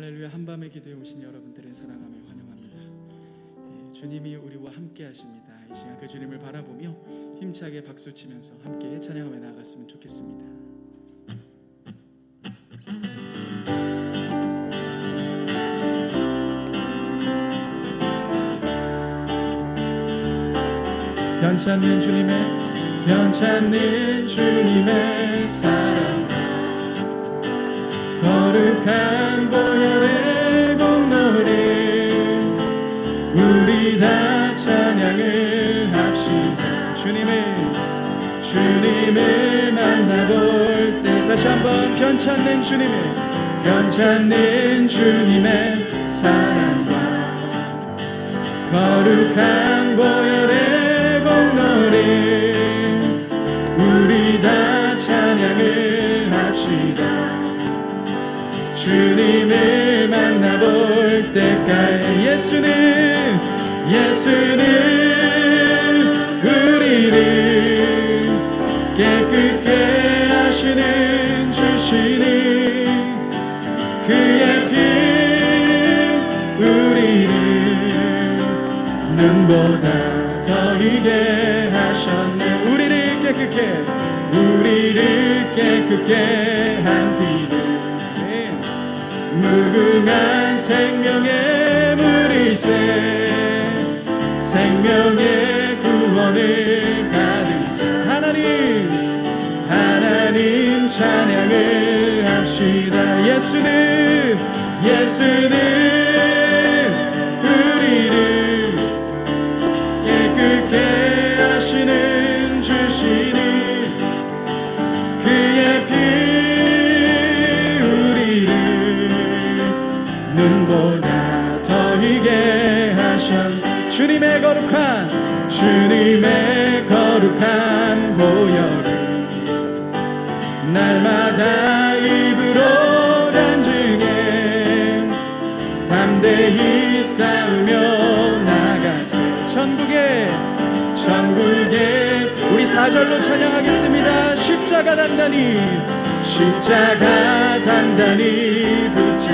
할렐루야. 한밤의 기도에 오신 여러분들을 사랑하며 환영합니다. 주님이 우리와 함께 하십니다. 이 시간 그 주님을 바라보며 힘차게 박수치면서 함께 찬양하며 나아갔으면 좋겠습니다. 변찮는 주님의 사랑, 거룩한 보혈의 공로를 우리 다 찬양을 합시다. 주님을 만나볼 때 다시 한번 변찮는 주님의 사랑과 거룩한 보혈의 공로를 우리 다 찬양을 합시다. 주님을 만나볼 때까지 예수는 우리를 깨끗게 하시는 주시는 그의 피 우리를 눈보다 더 희게 하셨네. 우리를 깨끗게 한 피를 무궁한 생명의 물이새 생명의 구원을 받은 자 하나님 찬양을 합시다. 예수는 우리를 깨끗게 하시는 주시는 그의 피 우리를 눈보다 더 희게 하셨. 주님의 거룩한 보혈을 날마다 입으로 단증해 담대히 싸우며 나가세. 천국에 우리 4절로 찬양하겠습니다. 십자가 단단히 붙잡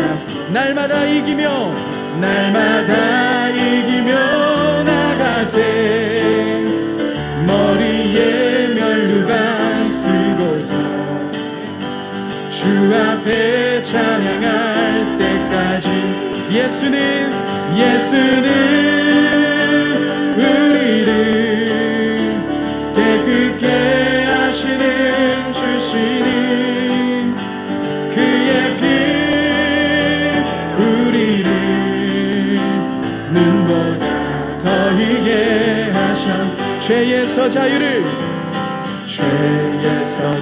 날마다 이기며 나가세. 머리에 면류관 쓰고서 주 앞에 찬양할 때까지 예수는 우리를 깨끗게 하시는 주시는 그의 피 우리를 눈보다 더 희게 하셨. 죄에서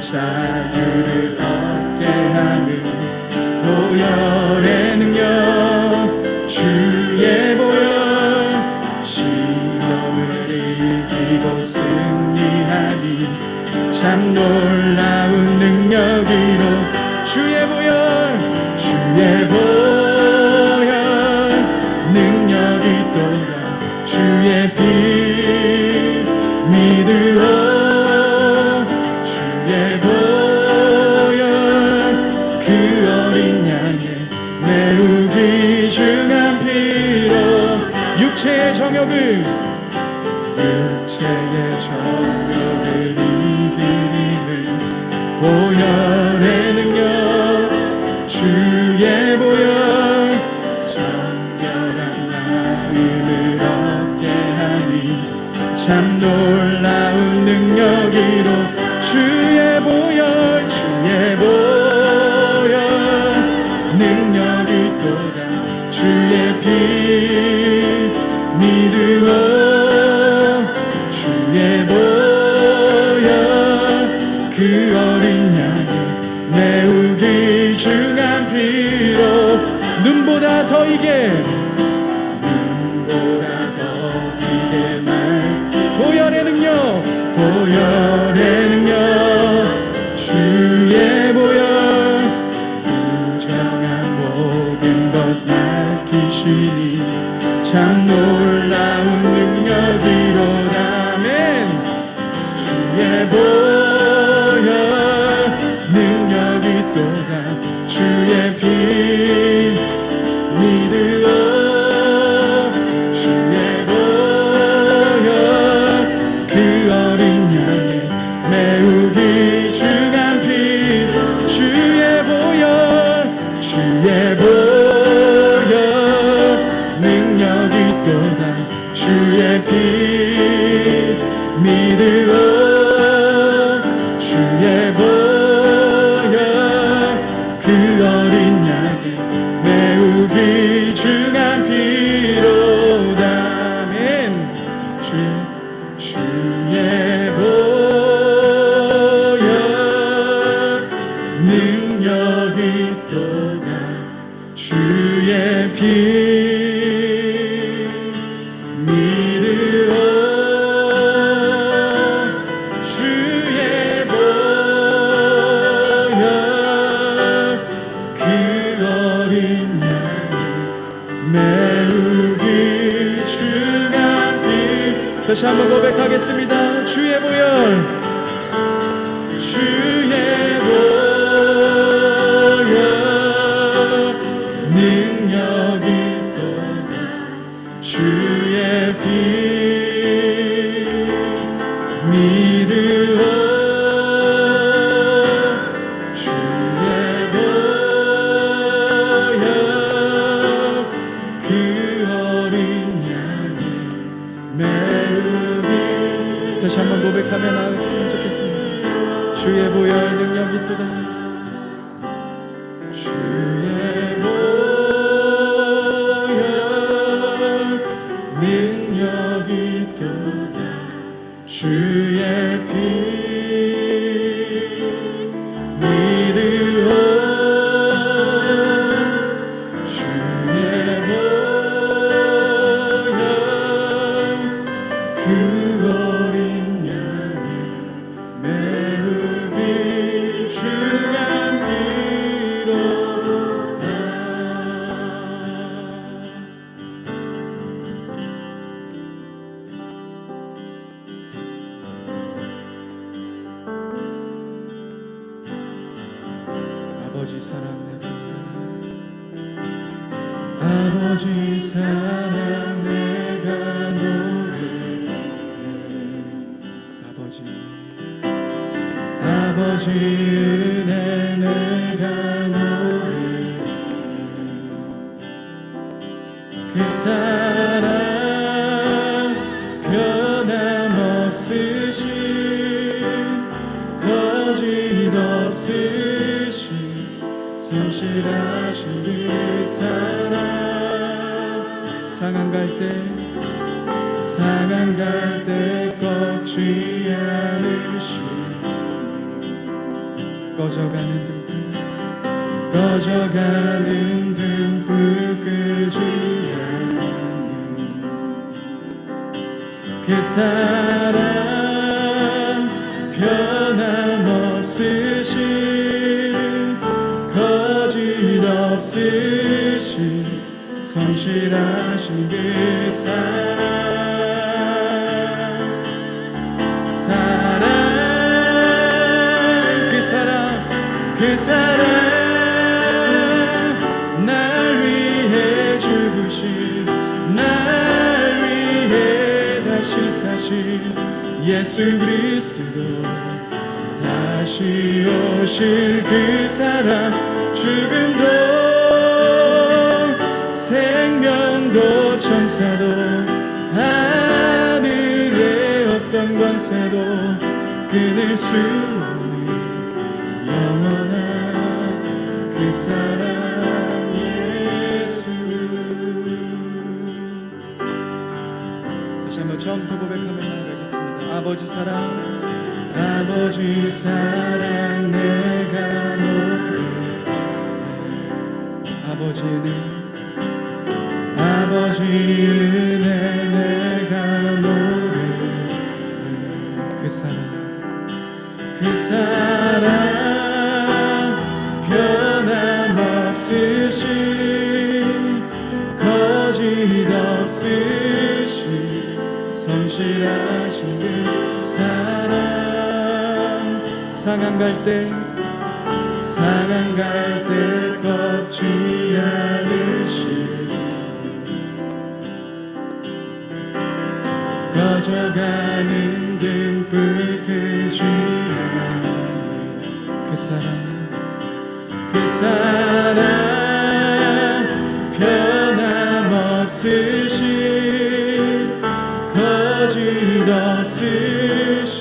자유를 얻게 하는 보혈의 능력. 주의 보혈 시험을 이기고 승리하니 참 놀라운 능력으로 주의 보혈 능력이 또다. 주의 피 믿으오. 주의 보혈 그 어린 양의 매우 귀중한 피로 육체의 정욕을 이기는 보혈의 능력. 주의 보혈 정결한 마음을 얻게 하니 참 놀라운 능력으로 주의 보혈 능력이 또다. 주의 피 믿으오. 주의 보혈 그 어린 양의 매우 귀중한 피로 눈보다 더 희게 보혈의 능력 주의 보혈 부정한 모든 것 밝히시니 참 놀라운 능력이로다. 아멘. 주의 보혈 능력이 또다. 주의 피 다시 한번 고백하겠습니다. 주의 보혈, 주의 보혈 능력이 있도다. 주의 피 믿으오. 주의 보혈 그 어린 양의 메우기. 다시 한번 고백하며 나아갔으면 좋겠습니다. 주의 보혈 능력이 있도다. 주의 보혈 능력이 있도다. 주의 피 믿으오. 주의 보혈 그 어린 양의 메우기. 주가 필요다. 아버지 사랑 내가 아버지 사랑 내가 노래해. 아버지 은혜 내가 노래해. 그 사랑 변함없으신 거짓 없으신 성실하신 그 사랑. 상한 갈 때 꺾지 않으시. 꺼져가는 등불 끄지 않는 그 사랑 변함없으신 거짓 없으신 성실하신 그 사랑. 그 사랑 날 위해 죽으신, 날 위해 다시 사신 예수 그리스도. 다시 오실 그 사랑. 죽음도 생명도 천사도 하늘의 어떤 권세도 끊을 수 영원한 그 사랑 예수. 다시 한번 처음부터 고백하며 나아가겠습니다. 아버지 사랑 내가 노래해. 아버지 은혜 내가 노래해. 그 사랑 변함없으신 거짓 없으신 성실하신 그 사랑. 상한 갈 때 꺾지 않으시고 꺼져가는 등불 끄지 않는 그 사랑 변함없으신 거짓 없으신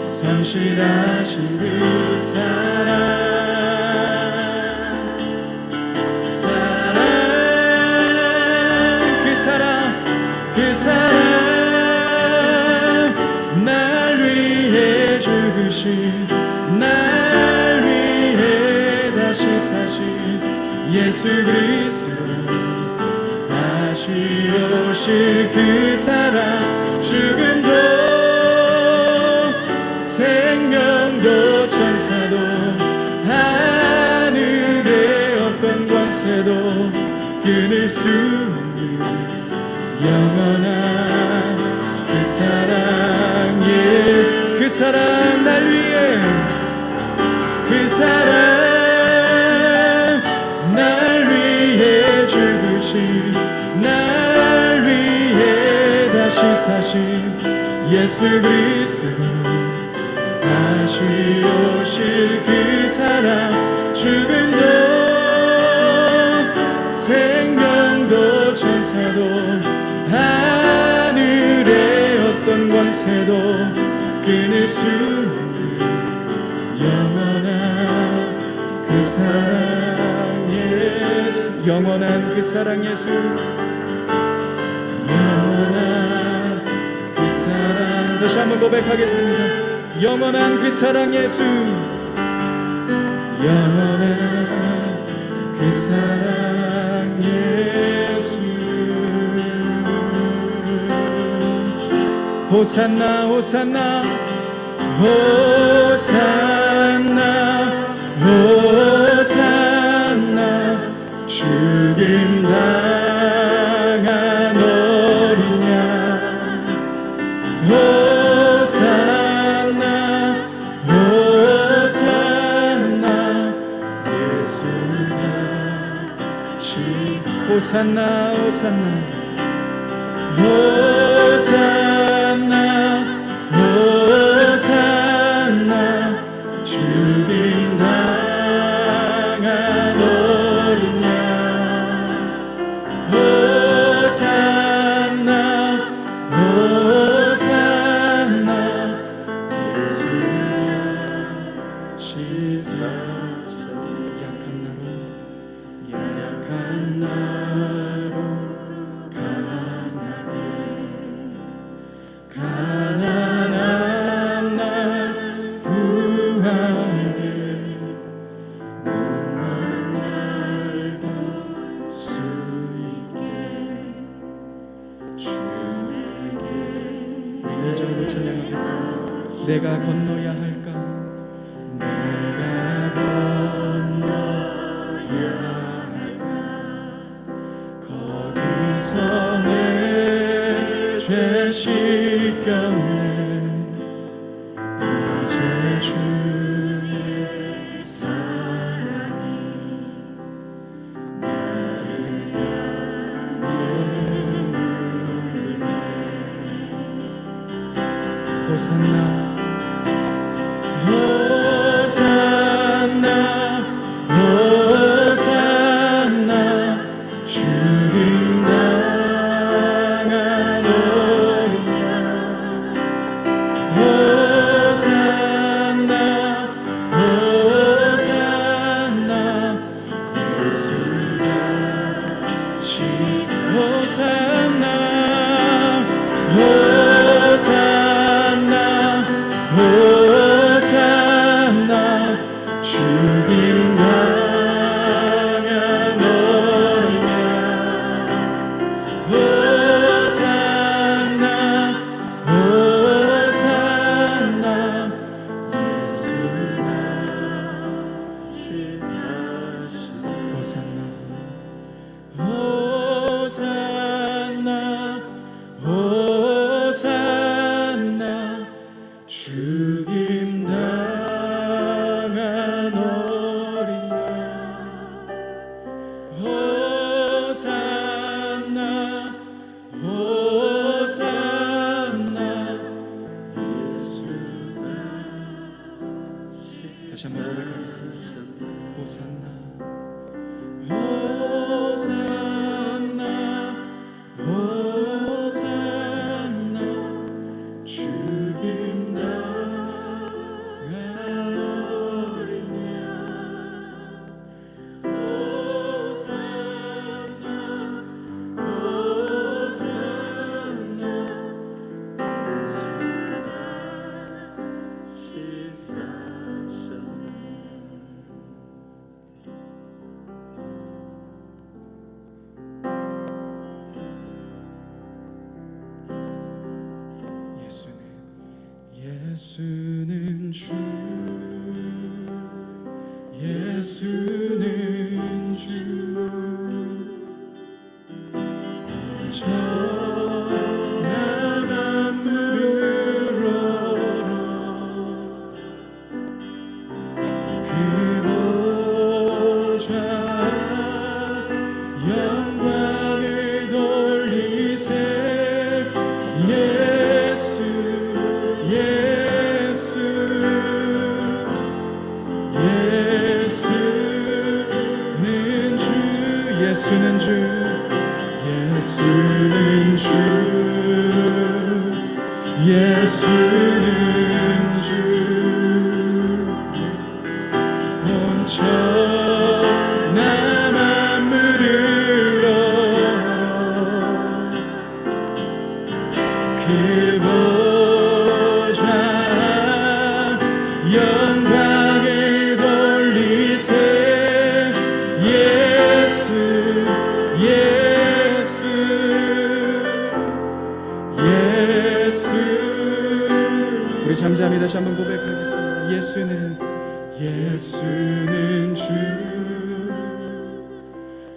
성실하신 그 사랑. 그 사랑 날 위해 죽으신, 날 위해 다시 사신 예수 그리스도. 다시 오실 그 사랑. 죽음도 생명도 천사도 하늘의 어떤 권세도 끊을 수 없는 영원한 그 사랑 사랑, 그 사랑 날 위해, 그 사랑 날 위해 죽으신, 날 위해 다시 사신 예수 그리스도, 다시 오실 그 사랑, 죽음도 생명도 천사도 하늘의 어떤 권세도 끊을 수 없는 영원한 그 사랑 예수, 영원한 그 사랑 예수, 영원한 그 사랑. 다시 한번 고백하겠습니다. 영원한 그 사랑 예수, 영원한 그 사랑 예수. 호산나 호산나 호산나 호산나, 죽임 당한 어린 양. 호산나 호산나, 예수가 시. 호산나 호산나 호산나 호산나, 죽임 당한 어린 양. 호산나 호산나, 예수가 시사서 약한 나로, 약한 나로 가난한 날 구하게, 몸만 날고 수 있게 주에게. 인내적으로 찬양하겠습니다. 내가 건너야 할까, 내가 건너야 할까, 거기서 내 죄 씻겼네, 이제 주의 사랑이 나를 향해. 호산나 호산나 호산나, 죽임 당한 어린 양. 호산나 호산나, 예수가 시. 호산나 호산나 호산나, 죽임 당한 어린 양. 호산나 호산나, 예수가 시사하신. 호산나 호산나 호산나, 죽임 당한 어린 양. 호산나 호산나, 예수가 시. 다시 한번 고백하겠습니다. 호산나 호산나 호산나, 죽임 당한 어린 양. 호산나 호산나, 예수가 시사하셨네. 예수는 주, 예수는 주, 천하 만물을 예수는 주, 예수는 주, 예수는 주. 온천한 만물을 그 보좌 영광을 돌리세. 예수 예수 예수. 우리 잠잠히 다시 한번 고백하겠습니다. 예수는 주,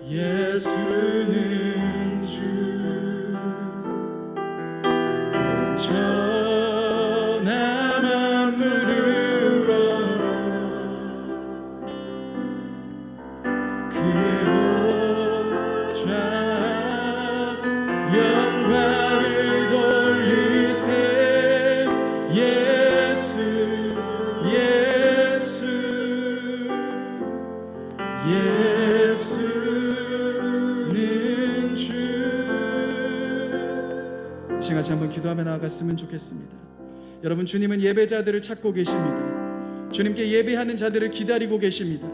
예수는 주. 온천한 만물을 그 보좌 영광을 돌리세. 예수 예수는 주. 이 시간 같이 한번 기도하며 나아갔으면 좋겠습니다. 여러분, 주님은 예배자들을 찾고 계십니다. 주님께 예배하는 자들을 기다리고 계십니다.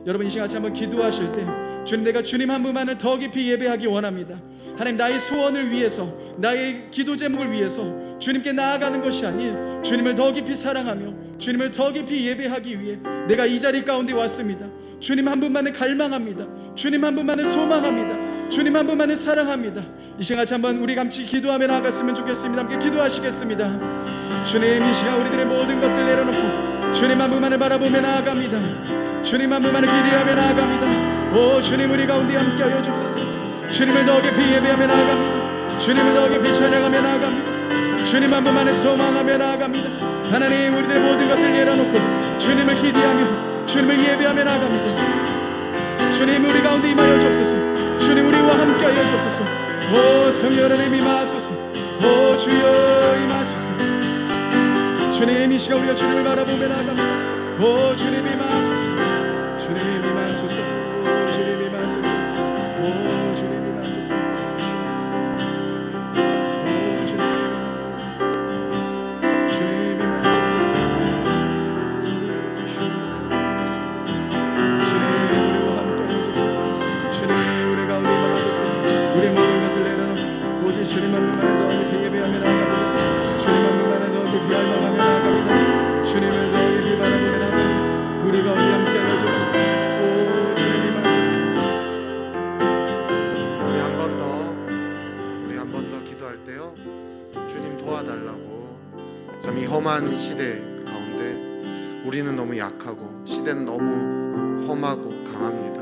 여러분, 이 시간 같이 한번 기도하실 때 주님, 내가 주님 한 분만을 더 깊이 예배하기 원합니다. 하나님, 나의 소원을 위해서, 나의 기도 제목을 위해서 주님께 나아가는 것이 아닌 주님을 더 깊이 사랑하며 주님을 더 깊이 예배하기 위해 내가 이 자리 가운데 왔습니다. 주님 한 분만을 갈망합니다. 주님 한 분만을 소망합니다. 주님 한 분만을 사랑합니다. 이 시간 같이 한번 우리 같이 기도하며 나아갔으면 좋겠습니다. 함께 기도하시겠습니다. 주님, 이 시간 우리들의 모든 것들 내려놓고 주님 한 분만을 바라보며 나아갑니다. 주님 한 분만을 기대하며 나아갑니다. 오 주님, 우리 가운데 함께하여 주옵소서. 주님을 더 깊이 예배하며 나아갑니다. 주님을 더 깊이 찬양하며 나아갑니다. 주님 한 분만을 소망하며 나아갑니다. 하나님, 우리들의 모든 것들 내려놓고 주님을 기대하며 주님을 예배하며 나아갑니다. 주님, 우리 가운데 임하여 주옵소서. 주님, 우리와 함께하여 주옵소서. 오 성령 하나님 임하소서. 오 주여 임하소서. 주님, 이 시간 우리가 주님을 바라보며 나아갑니다. 오 주님 임하소서. 주님 임하소서. 오 주님 임하소서. 오 주님 임하소서. 오 주님 임하소서. 주님 임하소서. 주님, 우리와 함께하여 주옵소서. 주님, 우리 가운데 임하소서. 우리의 모든 것들 내려놓고 오직 주님 한 분만에 더 깊이 예배하며 나아갑니다. 주님 한 분만에 더 깊이 알망하며 나아갑니다. 주님을 더 깊이 바라보며 나아갑니다. 우리 가운데 함께하여 주옵소서. 오 주님 임하소서. 우리 한 번 더 기도할 때요, 주님 도와달라고. 참 이 험한 이 시대 가운데 우리는 너무 약하고 시대는 너무 험하고 강합니다.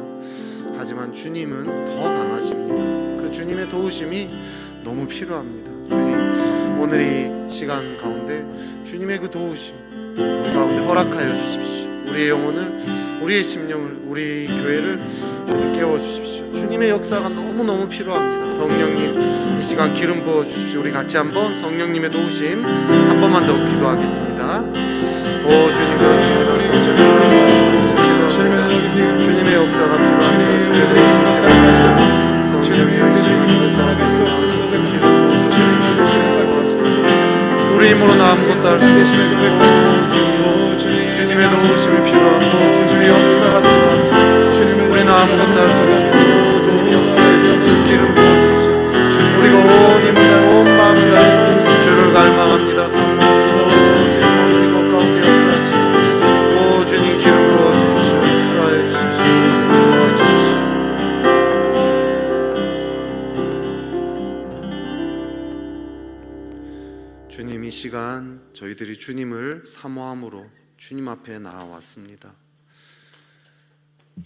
하지만 주님은 더 강하십니다. 그 주님의 도우심이 너무 필요합니다. 주님, 오늘 이 시간 가운데 주님의 그 도우심 우리 가운데 허락하여 주십시오. 우리의 영혼을, 우리의 심령을, 우리 교회를 주님 깨워주십시오. 주님의 역사가 너무너무 필요합니다. 성령님, 이 시간 기름 부어주십시오. 우리 같이 한번 성령님의 도우심 한 번만 더 기도하겠습니다. 오 주님, 그렇습니다. 주님의 역사가 필요합니다. 우리 힘으로 나 아무것도 할 수 없습니다. 주님의 도우심이 필요하고 주님의 역사가 필요합니다. 우리는 아무것도 할 수 없습니다. 주님의 역사에서 기름 부어주십시오. 우리가 온 힘을 다해 온 마음을 다해 주를 갈망합니다. 성령 주님, 우리 것 가운데 역사하시고 오 주님 기름 부어주십시오. 역사해 주십시오. 주님, 이 시간 저희들이 주님을 사모함으로 주님 앞에 나아왔습니다.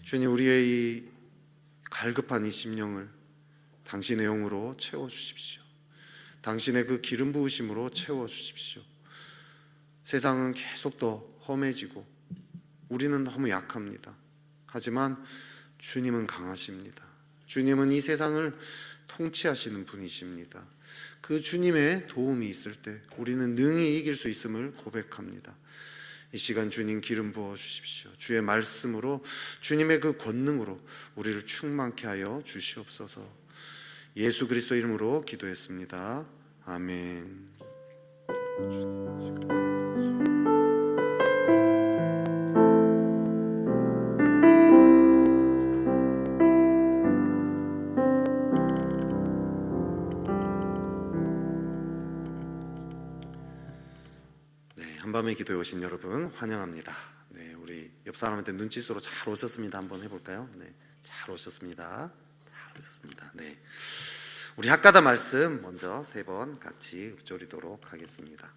주님, 우리의 이 갈급한 이 심령을 당신의 영으로 채워주십시오. 당신의 그 기름 부으심으로 채워주십시오. 세상은 계속 더 험해지고 우리는 너무 약합니다. 하지만 주님은 강하십니다. 주님은 이 세상을 통치하시는 분이십니다. 그 주님의 도움이 있을 때 우리는 능히 이길 수 있음을 고백합니다. 이 시간 주님 기름 부어 주십시오. 주의 말씀으로, 주님의 그 권능으로 우리를 충만케 하여 주시옵소서. 예수 그리스도 이름으로 기도했습니다. 아멘. 한밤의 기도에 오신 여러분 환영합니다. 네, 우리 옆 사람한테 눈짓으로 잘 오셨습니다 한번 해볼까요? 네, 잘 오셨습니다. 잘 오셨습니다. 네, 우리 학가다 말씀 먼저 3번 같이 읊조리도록 하겠습니다.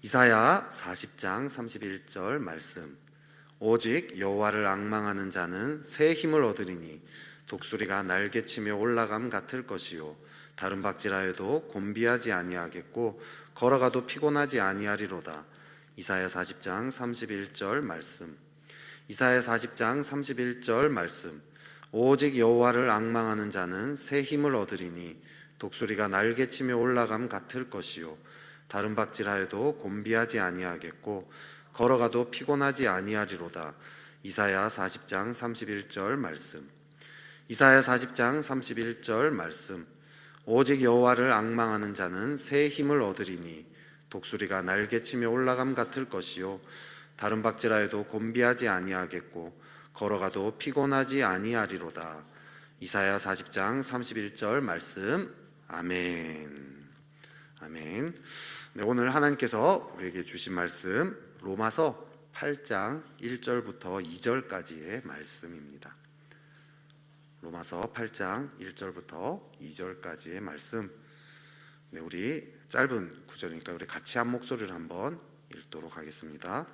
이사야 40장 31절 말씀. 오직 여호와를 앙망하는 자는 새 힘을 얻으리니 독수리가 날개치며 올라감 같을 것이요 다른 박질하여도 곤비하지 아니하겠고 걸어가도 피곤하지 아니하리로다. 이사야 40장 31절 말씀. 이사야 40장 31절 말씀. 오직 여호와를 앙망하는 자는 새 힘을 얻으리니 독수리가 날개치며 올라감 같을 것이요 다른 박질하여도 곤비하지 아니하겠고 걸어가도 피곤하지 아니하리로다. 이사야 40장 31절 말씀. 이사야 40장 31절 말씀. 오직 여호와를 앙망하는 자는 새 힘을 얻으리니 독수리가 날개치며 올라감 같을 것이요 다른 박질하여도 곤비하지 아니하겠고 걸어가도 피곤하지 아니하리로다. 이사야 40장 31절 말씀. 아멘. 아멘. 네, 오늘 하나님께서 우리에게 주신 말씀 로마서 8장 1절부터 2절까지의 말씀입니다. 로마서 8장 1절부터 2절까지의 말씀. 네, 우리 짧은 구절이니까 우리 같이 한 목소리를 한번 읽도록 하겠습니다.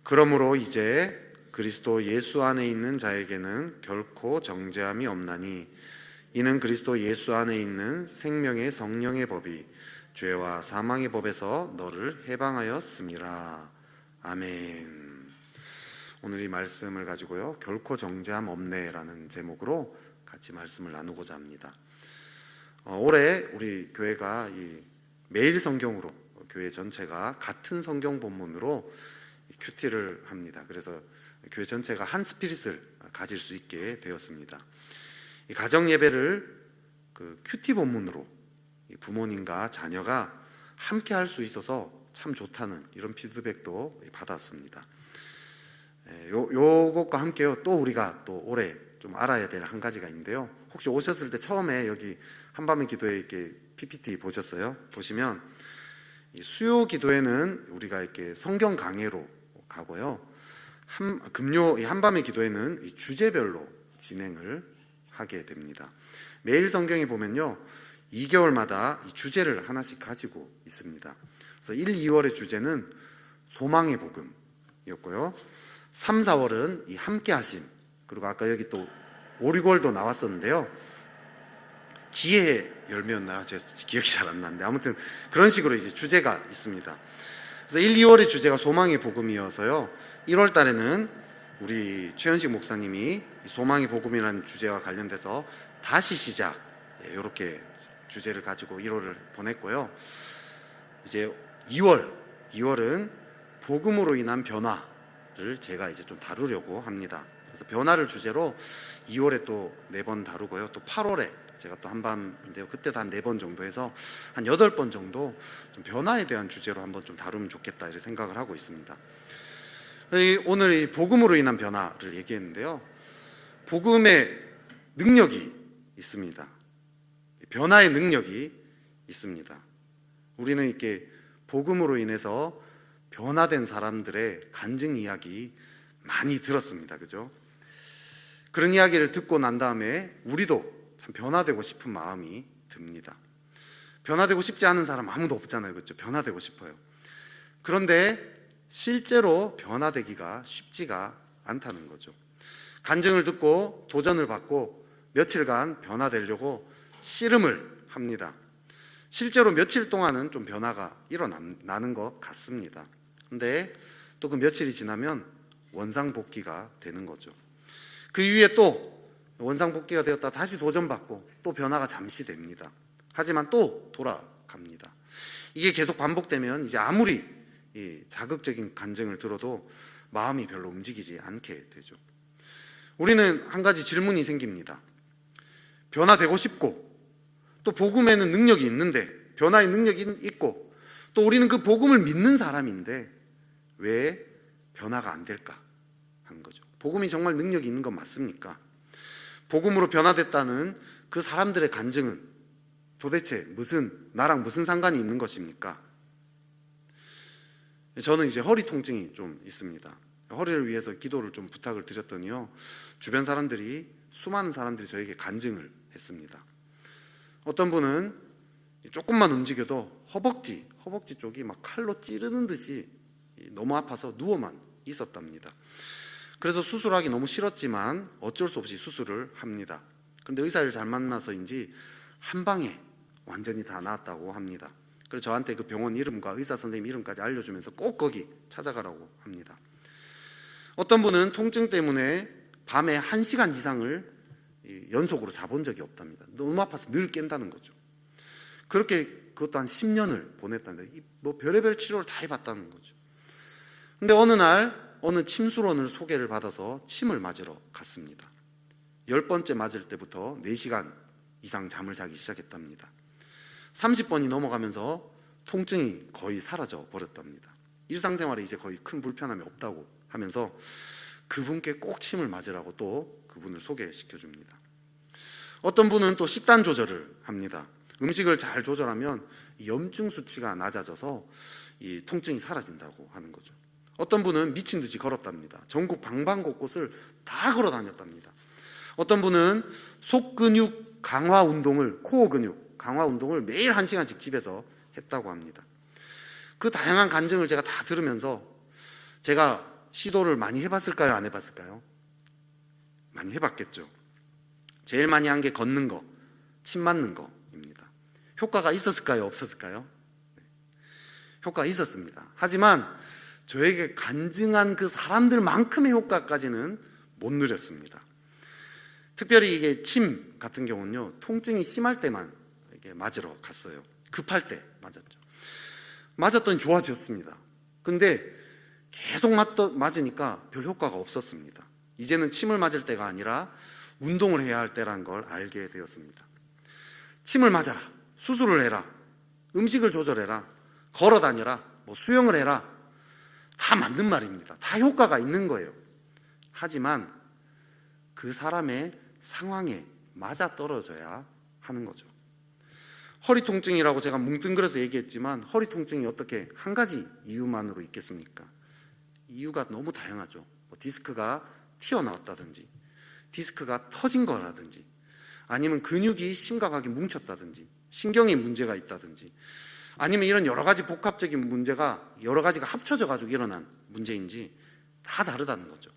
그러므로 이제 그리스도 예수 안에 있는 자에게는 결코 정죄함이 없나니 이는 그리스도 예수 안에 있는 생명의 성령의 법이 죄와 사망의 법에서 너를 해방하였음이라. 아멘. 오늘 이 말씀을 가지고요, 결코 정죄함 없네라는 제목으로 같이 말씀을 나누고자 합니다. 올해 우리 교회가 이 매일 성경으로 교회 전체가 같은 성경 본문으로 큐티를 합니다. 그래서 교회 전체가 한 스피릿을 가질 수 있게 되었습니다. 이 가정 예배를 그 큐티 본문으로 부모님과 자녀가 함께 할 수 있어서 참 좋다는 이런 피드백도 받았습니다. 요것과 함께요, 또 우리가 또 올해 좀 알아야 될 한 가지가 있는데요. 혹시 오셨을 때 처음에 여기 한밤의 기도에 이렇게 PPT 보셨어요? 보시면 이 수요 기도에는 우리가 이렇게 성경 강해로 가고요, 금요 이 한밤의 기도에는 이 주제별로 진행을 하게 됩니다. 매일 성경에 보면요, 2개월마다 이 주제를 하나씩 가지고 있습니다. 그래서 1, 2월의 주제는 소망의 복음이었고요. 3, 4월은 이 함께하심, 그리고 아까 여기 또 5, 6월도 나왔었는데요, 지혜의 열매였나? 제가 기억이 잘 안 나는데 아무튼 그런 식으로 이제 주제가 있습니다. 그래서 1, 2월의 주제가 소망의 복음이어서요, 1월 달에는 우리 최현식 목사님이 소망의 복음이라는 주제와 관련돼서 다시 시작, 이렇게 주제를 가지고 1월을 보냈고요. 이제 2월은 복음으로 인한 변화를 제가 이제 좀 다루려고 합니다. 그래서 변화를 주제로 2월에 또 4번 다루고요. 또 8월에 제가 또 한밤인데요, 그때도 한 4번 정도 해서 한 8번 정도 좀 변화에 대한 주제로 한번 좀 다루면 좋겠다 이렇게 생각을 하고 있습니다. 오늘 이 복음으로 인한 변화를 얘기했는데요, 복음의 능력이 있습니다. 변화의 능력이 있습니다. 우리는 이렇게 복음으로 인해서 변화된 사람들의 간증 이야기 많이 들었습니다. 그죠? 그런 이야기를 듣고 난 다음에 우리도 참 변화되고 싶은 마음이 듭니다. 변화되고 싶지 않은 사람 아무도 없잖아요. 그렇죠? 변화되고 싶어요. 그런데 실제로 변화되기가 쉽지가 않다는 거죠. 간증을 듣고 도전을 받고 며칠간 변화되려고 씨름을 합니다. 실제로 며칠 동안은 좀 변화가 일어나는 것 같습니다. 근데 또 그 며칠이 지나면 원상복귀가 되는 거죠. 그 이후에 또 원상복귀가 되었다 다시 도전받고 또 변화가 잠시 됩니다. 하지만 또 돌아갑니다. 이게 계속 반복되면 이제 아무리 이 자극적인 간증을 들어도 마음이 별로 움직이지 않게 되죠. 우리는 한 가지 질문이 생깁니다. 변화되고 싶고 또 복음에는 능력이 있는데, 변화의 능력이 있고 또 우리는 그 복음을 믿는 사람인데 왜 변화가 안 될까 하는 거죠. 복음이 정말 능력이 있는 건 맞습니까? 복음으로 변화됐다는 그 사람들의 간증은 도대체 나랑 무슨 상관이 있는 것입니까? 저는 이제 허리 통증이 좀 있습니다. 허리를 위해서 기도를 좀 부탁을 드렸더니요, 주변 사람들이, 수많은 사람들이 저에게 간증을 했습니다. 어떤 분은 조금만 움직여도 허벅지 쪽이 막 칼로 찌르는 듯이 너무 아파서 누워만 있었답니다. 그래서 수술하기 너무 싫었지만 어쩔 수 없이 수술을 합니다. 근데 의사를 잘 만나서인지 한 방에 완전히 다 나았다고 합니다. 그래서 저한테 그 병원 이름과 의사 선생님 이름까지 알려주면서 꼭 거기 찾아가라고 합니다. 어떤 분은 통증 때문에 밤에 1시간 이상을 연속으로 자본 적이 없답니다. 너무 아파서 늘 깬다는 거죠. 그렇게 그것도 한 10년을 보냈다는데, 뭐 별의별 치료를 다 해봤다는 거죠. 근데 어느 날 어느 침술원을 소개를 받아서 침을 맞으러 갔습니다. 10번째 맞을 때부터 4시간 이상 잠을 자기 시작했답니다. 30번이 넘어가면서 통증이 거의 사라져 버렸답니다. 일상생활에 이제 거의 큰 불편함이 없다고 하면서 그분께 꼭 침을 맞으라고 또 그분을 소개시켜 줍니다. 어떤 분은 또 식단 조절을 합니다. 음식을 잘 조절하면 염증 수치가 낮아져서 이 통증이 사라진다고 하는 거죠. 어떤 분은 미친 듯이 걸었답니다. 전국 방방곳곳을 다 걸어 다녔답니다. 어떤 분은 속근육 강화 운동을, 코어 근육 강화 운동을 매일 1시간씩 집에서 했다고 합니다. 그 다양한 간증을 제가 다 들으면서 제가 시도를 많이 해봤을까요? 안 해봤을까요? 많이 해봤겠죠. 제일 많이 한 게 걷는 거, 침 맞는 거입니다. 효과가 있었을까요? 없었을까요? 네. 효과가 있었습니다. 하지만 저에게 간증한 그 사람들만큼의 효과까지는 못 누렸습니다. 특별히 이게 침 같은 경우는요, 통증이 심할 때만 이렇게 맞으러 갔어요. 급할 때 맞았죠. 맞았더니 좋아졌습니다. 근데 계속 맞으니까 별 효과가 없었습니다. 이제는 침을 맞을 때가 아니라 운동을 해야 할 때라는 걸 알게 되었습니다. 침을 맞아라, 수술을 해라, 음식을 조절해라, 걸어 다녀라, 수영을 해라, 다 맞는 말입니다. 다 효과가 있는 거예요. 하지만 그 사람의 상황에 맞아떨어져야 하는 거죠. 허리 통증이라고 제가 뭉뚱그려서 얘기했지만 허리 통증이 어떻게 한 가지 이유만으로 있겠습니까? 이유가 너무 다양하죠. 디스크가 튀어나왔다든지, 디스크가 터진 거라든지, 아니면 근육이 심각하게 뭉쳤다든지, 신경에 문제가 있다든지, 아니면 이런 여러 가지 복합적인 문제가 여러 가지가 합쳐져 가지고 일어난 문제인지 다 다르다는 거죠.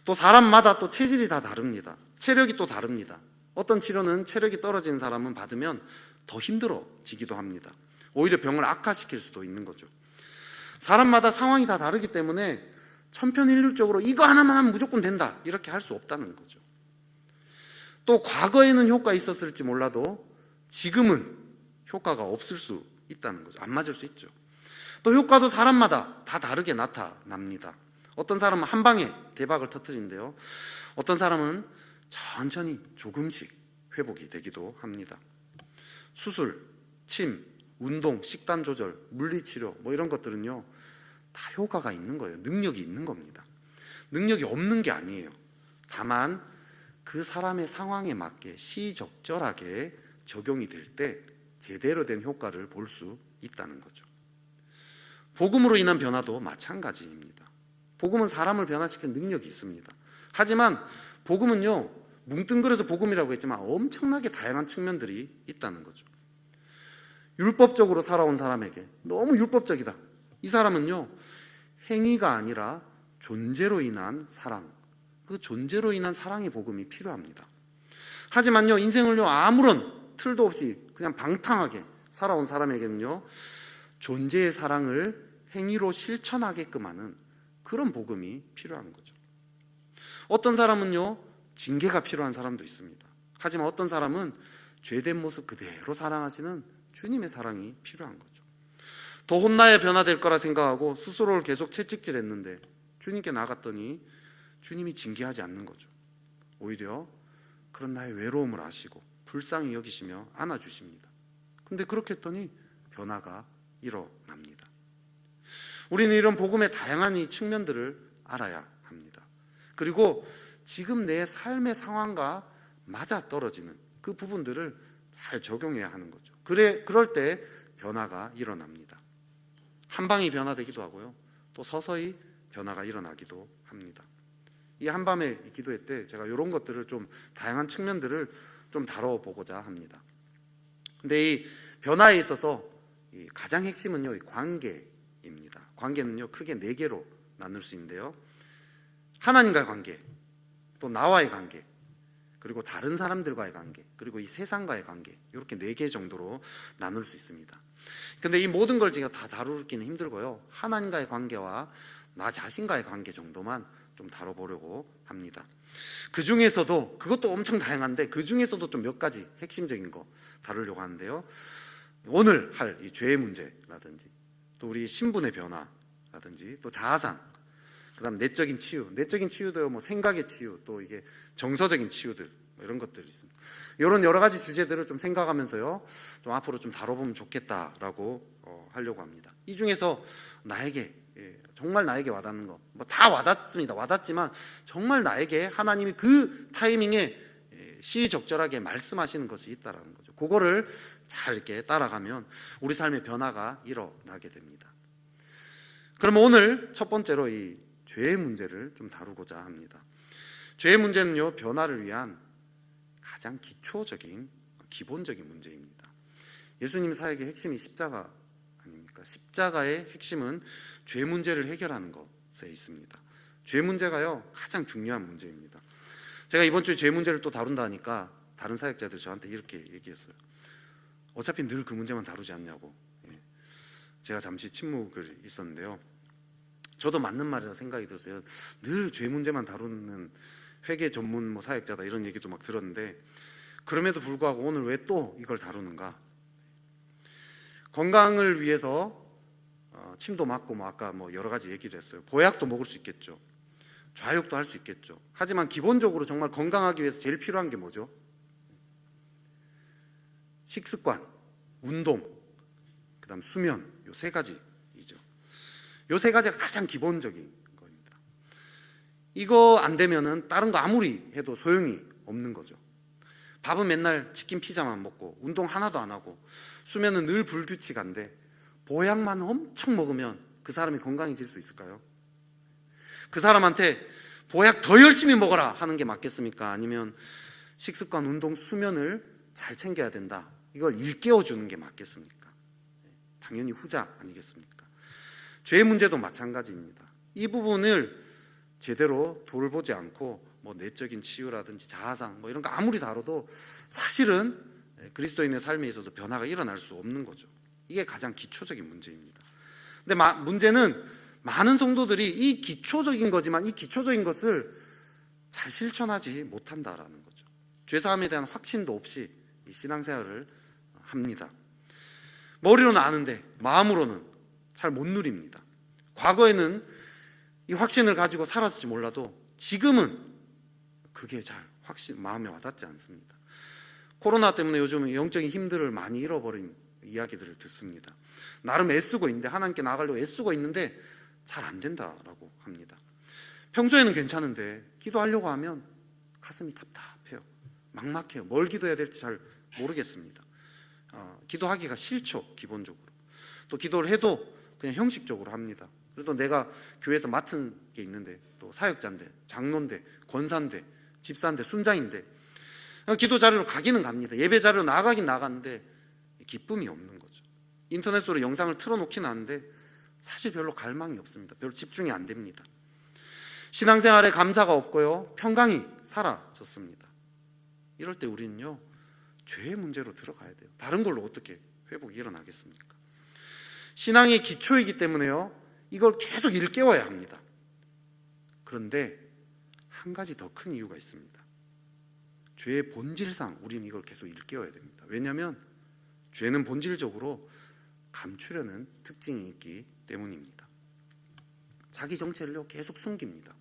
또 사람마다 또 체질이 다 다릅니다. 체력이 또 다릅니다. 어떤 치료는 체력이 떨어지는 사람은 받으면 더 힘들어지기도 합니다. 오히려 병을 악화시킬 수도 있는 거죠. 사람마다 상황이 다 다르기 때문에 천편일률적으로 이거 하나만 하면 무조건 된다 이렇게 할 수 없다는 거죠. 또 과거에는 효과 있었을지 몰라도 지금은 효과가 없을 수 있다는 거죠. 안 맞을 수 있죠. 또 효과도 사람마다 다 다르게 나타납니다. 어떤 사람은 한 방에 대박을 터뜨리는데요, 어떤 사람은 천천히 조금씩 회복이 되기도 합니다. 수술, 침, 운동, 식단 조절, 물리치료 이런 것들은요 다 효과가 있는 거예요. 능력이 있는 겁니다. 능력이 없는 게 아니에요. 다만 그 사람의 상황에 맞게 시적절하게 적용이 될 때 제대로 된 효과를 볼 수 있다는 거죠. 복음으로 인한 변화도 마찬가지입니다. 복음은 사람을 변화시키는 능력이 있습니다. 하지만 복음은요, 뭉뚱그려서 복음이라고 했지만 엄청나게 다양한 측면들이 있다는 거죠. 율법적으로 살아온 사람에게 너무 율법적이다. 이 사람은요, 행위가 아니라 존재로 인한 사랑, 그 존재로 인한 사랑의 복음이 필요합니다. 하지만요, 인생을요 아무런 틀도 없이 그냥 방탕하게 살아온 사람에게는요, 존재의 사랑을 행위로 실천하게끔 하는 그런 복음이 필요한 거죠. 어떤 사람은요, 징계가 필요한 사람도 있습니다. 하지만 어떤 사람은 죄된 모습 그대로 사랑하시는 주님의 사랑이 필요한 거죠. 더 혼나야 변화될 거라 생각하고 스스로를 계속 채찍질했는데 주님께 나갔더니 주님이 징계하지 않는 거죠. 오히려 그런 나의 외로움을 아시고 불쌍히 여기시며 안아주십니다. 근데 그렇게 했더니 변화가 일어납니다. 우리는 이런 복음의 다양한 이 측면들을 알아야 합니다. 그리고 지금 내 삶의 상황과 맞아떨어지는 그 부분들을 잘 적용해야 하는 거죠. 그럴 때 변화가 일어납니다. 한 방이 변화되기도 하고요, 또 서서히 변화가 일어나기도 합니다. 이 한밤의 기도회 때 제가 이런 것들을 좀 다양한 측면들을 좀 다뤄보고자 합니다. 근데 이 변화에 있어서 이 가장 핵심은요, 이 관계입니다. 관계는요, 크게 4개로 나눌 수 있는데요. 하나님과의 관계, 또 나와의 관계, 그리고 다른 사람들과의 관계, 그리고 이 세상과의 관계, 이렇게 4개 정도로 나눌 수 있습니다. 근데 이 모든 걸 제가 다 다루기는 힘들고요, 하나님과의 관계와 나 자신과의 관계 정도만 좀 다뤄보려고 합니다. 그 중에서도, 그것도 엄청 다양한데 그 중에서도 좀 몇 가지 핵심적인 거 다루려고 하는데요, 오늘 할 이 죄의 문제라든지, 또 우리 신분의 변화라든지, 또 자아상, 그 다음 내적인 치유도요, 뭐 생각의 치유, 또 이게 정서적인 치유들, 뭐 이런 것들이 있습니다. 이런 여러 가지 주제들을 좀 생각하면서요, 좀 앞으로 좀 다뤄보면 좋겠다라고 하려고 합니다. 이 중에서 나에게, 정말 나에게 와닿는 거, 뭐 다 와닿습니다. 와닿지만 정말 나에게 하나님이 그 타이밍에 시적절하게 말씀하시는 것이 있다라는 거죠. 그거를 잘 이렇게 따라가면 우리 삶의 변화가 일어나게 됩니다. 그럼 오늘 첫 번째로 이 죄의 문제를 좀 다루고자 합니다. 죄의 문제는요, 변화를 위한 가장 기초적인, 기본적인 문제입니다. 예수님 사역의 핵심이 십자가 아닙니까? 십자가의 핵심은 죄 문제를 해결하는 것에 있습니다. 죄 문제가요, 가장 중요한 문제입니다. 제가 이번 주에 죄 문제를 또 다룬다 하니까 다른 사역자들이 저한테 이렇게 얘기했어요. 어차피 늘 그 문제만 다루지 않냐고. 제가 잠시 침묵을 있었는데요, 저도 맞는 말이라 생각이 들었어요. 늘 죄 문제만 다루는 회계 전문 뭐 사역자다, 이런 얘기도 막 들었는데, 그럼에도 불구하고 오늘 왜 또 이걸 다루는가? 건강을 위해서 침도 맞고 뭐 아까 뭐 여러 가지 얘기를 했어요. 보약도 먹을 수 있겠죠. 좌욕도 할 수 있겠죠. 하지만 기본적으로 정말 건강하기 위해서 제일 필요한 게 뭐죠? 식습관, 운동, 그 다음 수면, 요 3가지이죠. 요 3가지가 가장 기본적인 겁니다. 이거 안 되면은 다른 거 아무리 해도 소용이 없는 거죠. 밥은 맨날 치킨 피자만 먹고 운동 하나도 안 하고 수면은 늘 불규칙한데 보약만 엄청 먹으면 그 사람이 건강해질 수 있을까요? 그 사람한테 보약 더 열심히 먹어라 하는 게 맞겠습니까? 아니면 식습관, 운동, 수면을 잘 챙겨야 된다, 이걸 일깨워 주는 게 맞겠습니까? 당연히 후자 아니겠습니까? 죄의 문제도 마찬가지입니다. 이 부분을 제대로 돌보지 않고 뭐 내적인 치유라든지 자아상 뭐 이런 거 아무리 다뤄도 사실은 그리스도인의 삶에 있어서 변화가 일어날 수 없는 거죠. 이게 가장 기초적인 문제입니다. 근데 문제는 많은 성도들이 이 기초적인 거지만 이 기초적인 것을 잘 실천하지 못한다라는 거죠. 죄사함에 대한 확신도 없이 이 신앙생활을 합니다. 머리로는 아는데 마음으로는 잘 못 누립니다. 과거에는 이 확신을 가지고 살았을지 몰라도 지금은 그게 잘 마음에 와닿지 않습니다. 코로나 때문에 요즘 영적인 힘들을 많이 잃어버린 이야기들을 듣습니다. 나름 애쓰고 있는데, 하나님께 나가려고 애쓰고 있는데 잘 안 된다라고 합니다. 평소에는 괜찮은데 기도하려고 하면 가슴이 답답해요. 막막해요. 뭘 기도해야 될지 잘 모르겠습니다. 기도하기가 싫죠, 기본적으로. 또 기도를 해도 그냥 형식적으로 합니다. 그래도 내가 교회에서 맡은 게 있는데, 또 사역자인데, 장로인데, 권사인데, 집사인데, 순장인데, 기도 자료로 가기는 갑니다. 예배 자료로 나가긴 나갔는데 기쁨이 없는 거죠. 인터넷으로 영상을 틀어놓기는 하는데 사실 별로 갈망이 없습니다. 별로 집중이 안 됩니다. 신앙생활에 감사가 없고요, 평강이 사라졌습니다. 이럴 때 우리는요, 죄의 문제로 들어가야 돼요. 다른 걸로 어떻게 회복이 일어나겠습니까? 신앙의 기초이기 때문에요, 이걸 계속 일깨워야 합니다. 그런데 한 가지 더 큰 이유가 있습니다. 죄의 본질상 우리는 이걸 계속 일깨워야 됩니다. 왜냐하면 죄는 본질적으로 감추려는 특징이 있기 때문입니다. 자기 정체를요 계속 숨깁니다.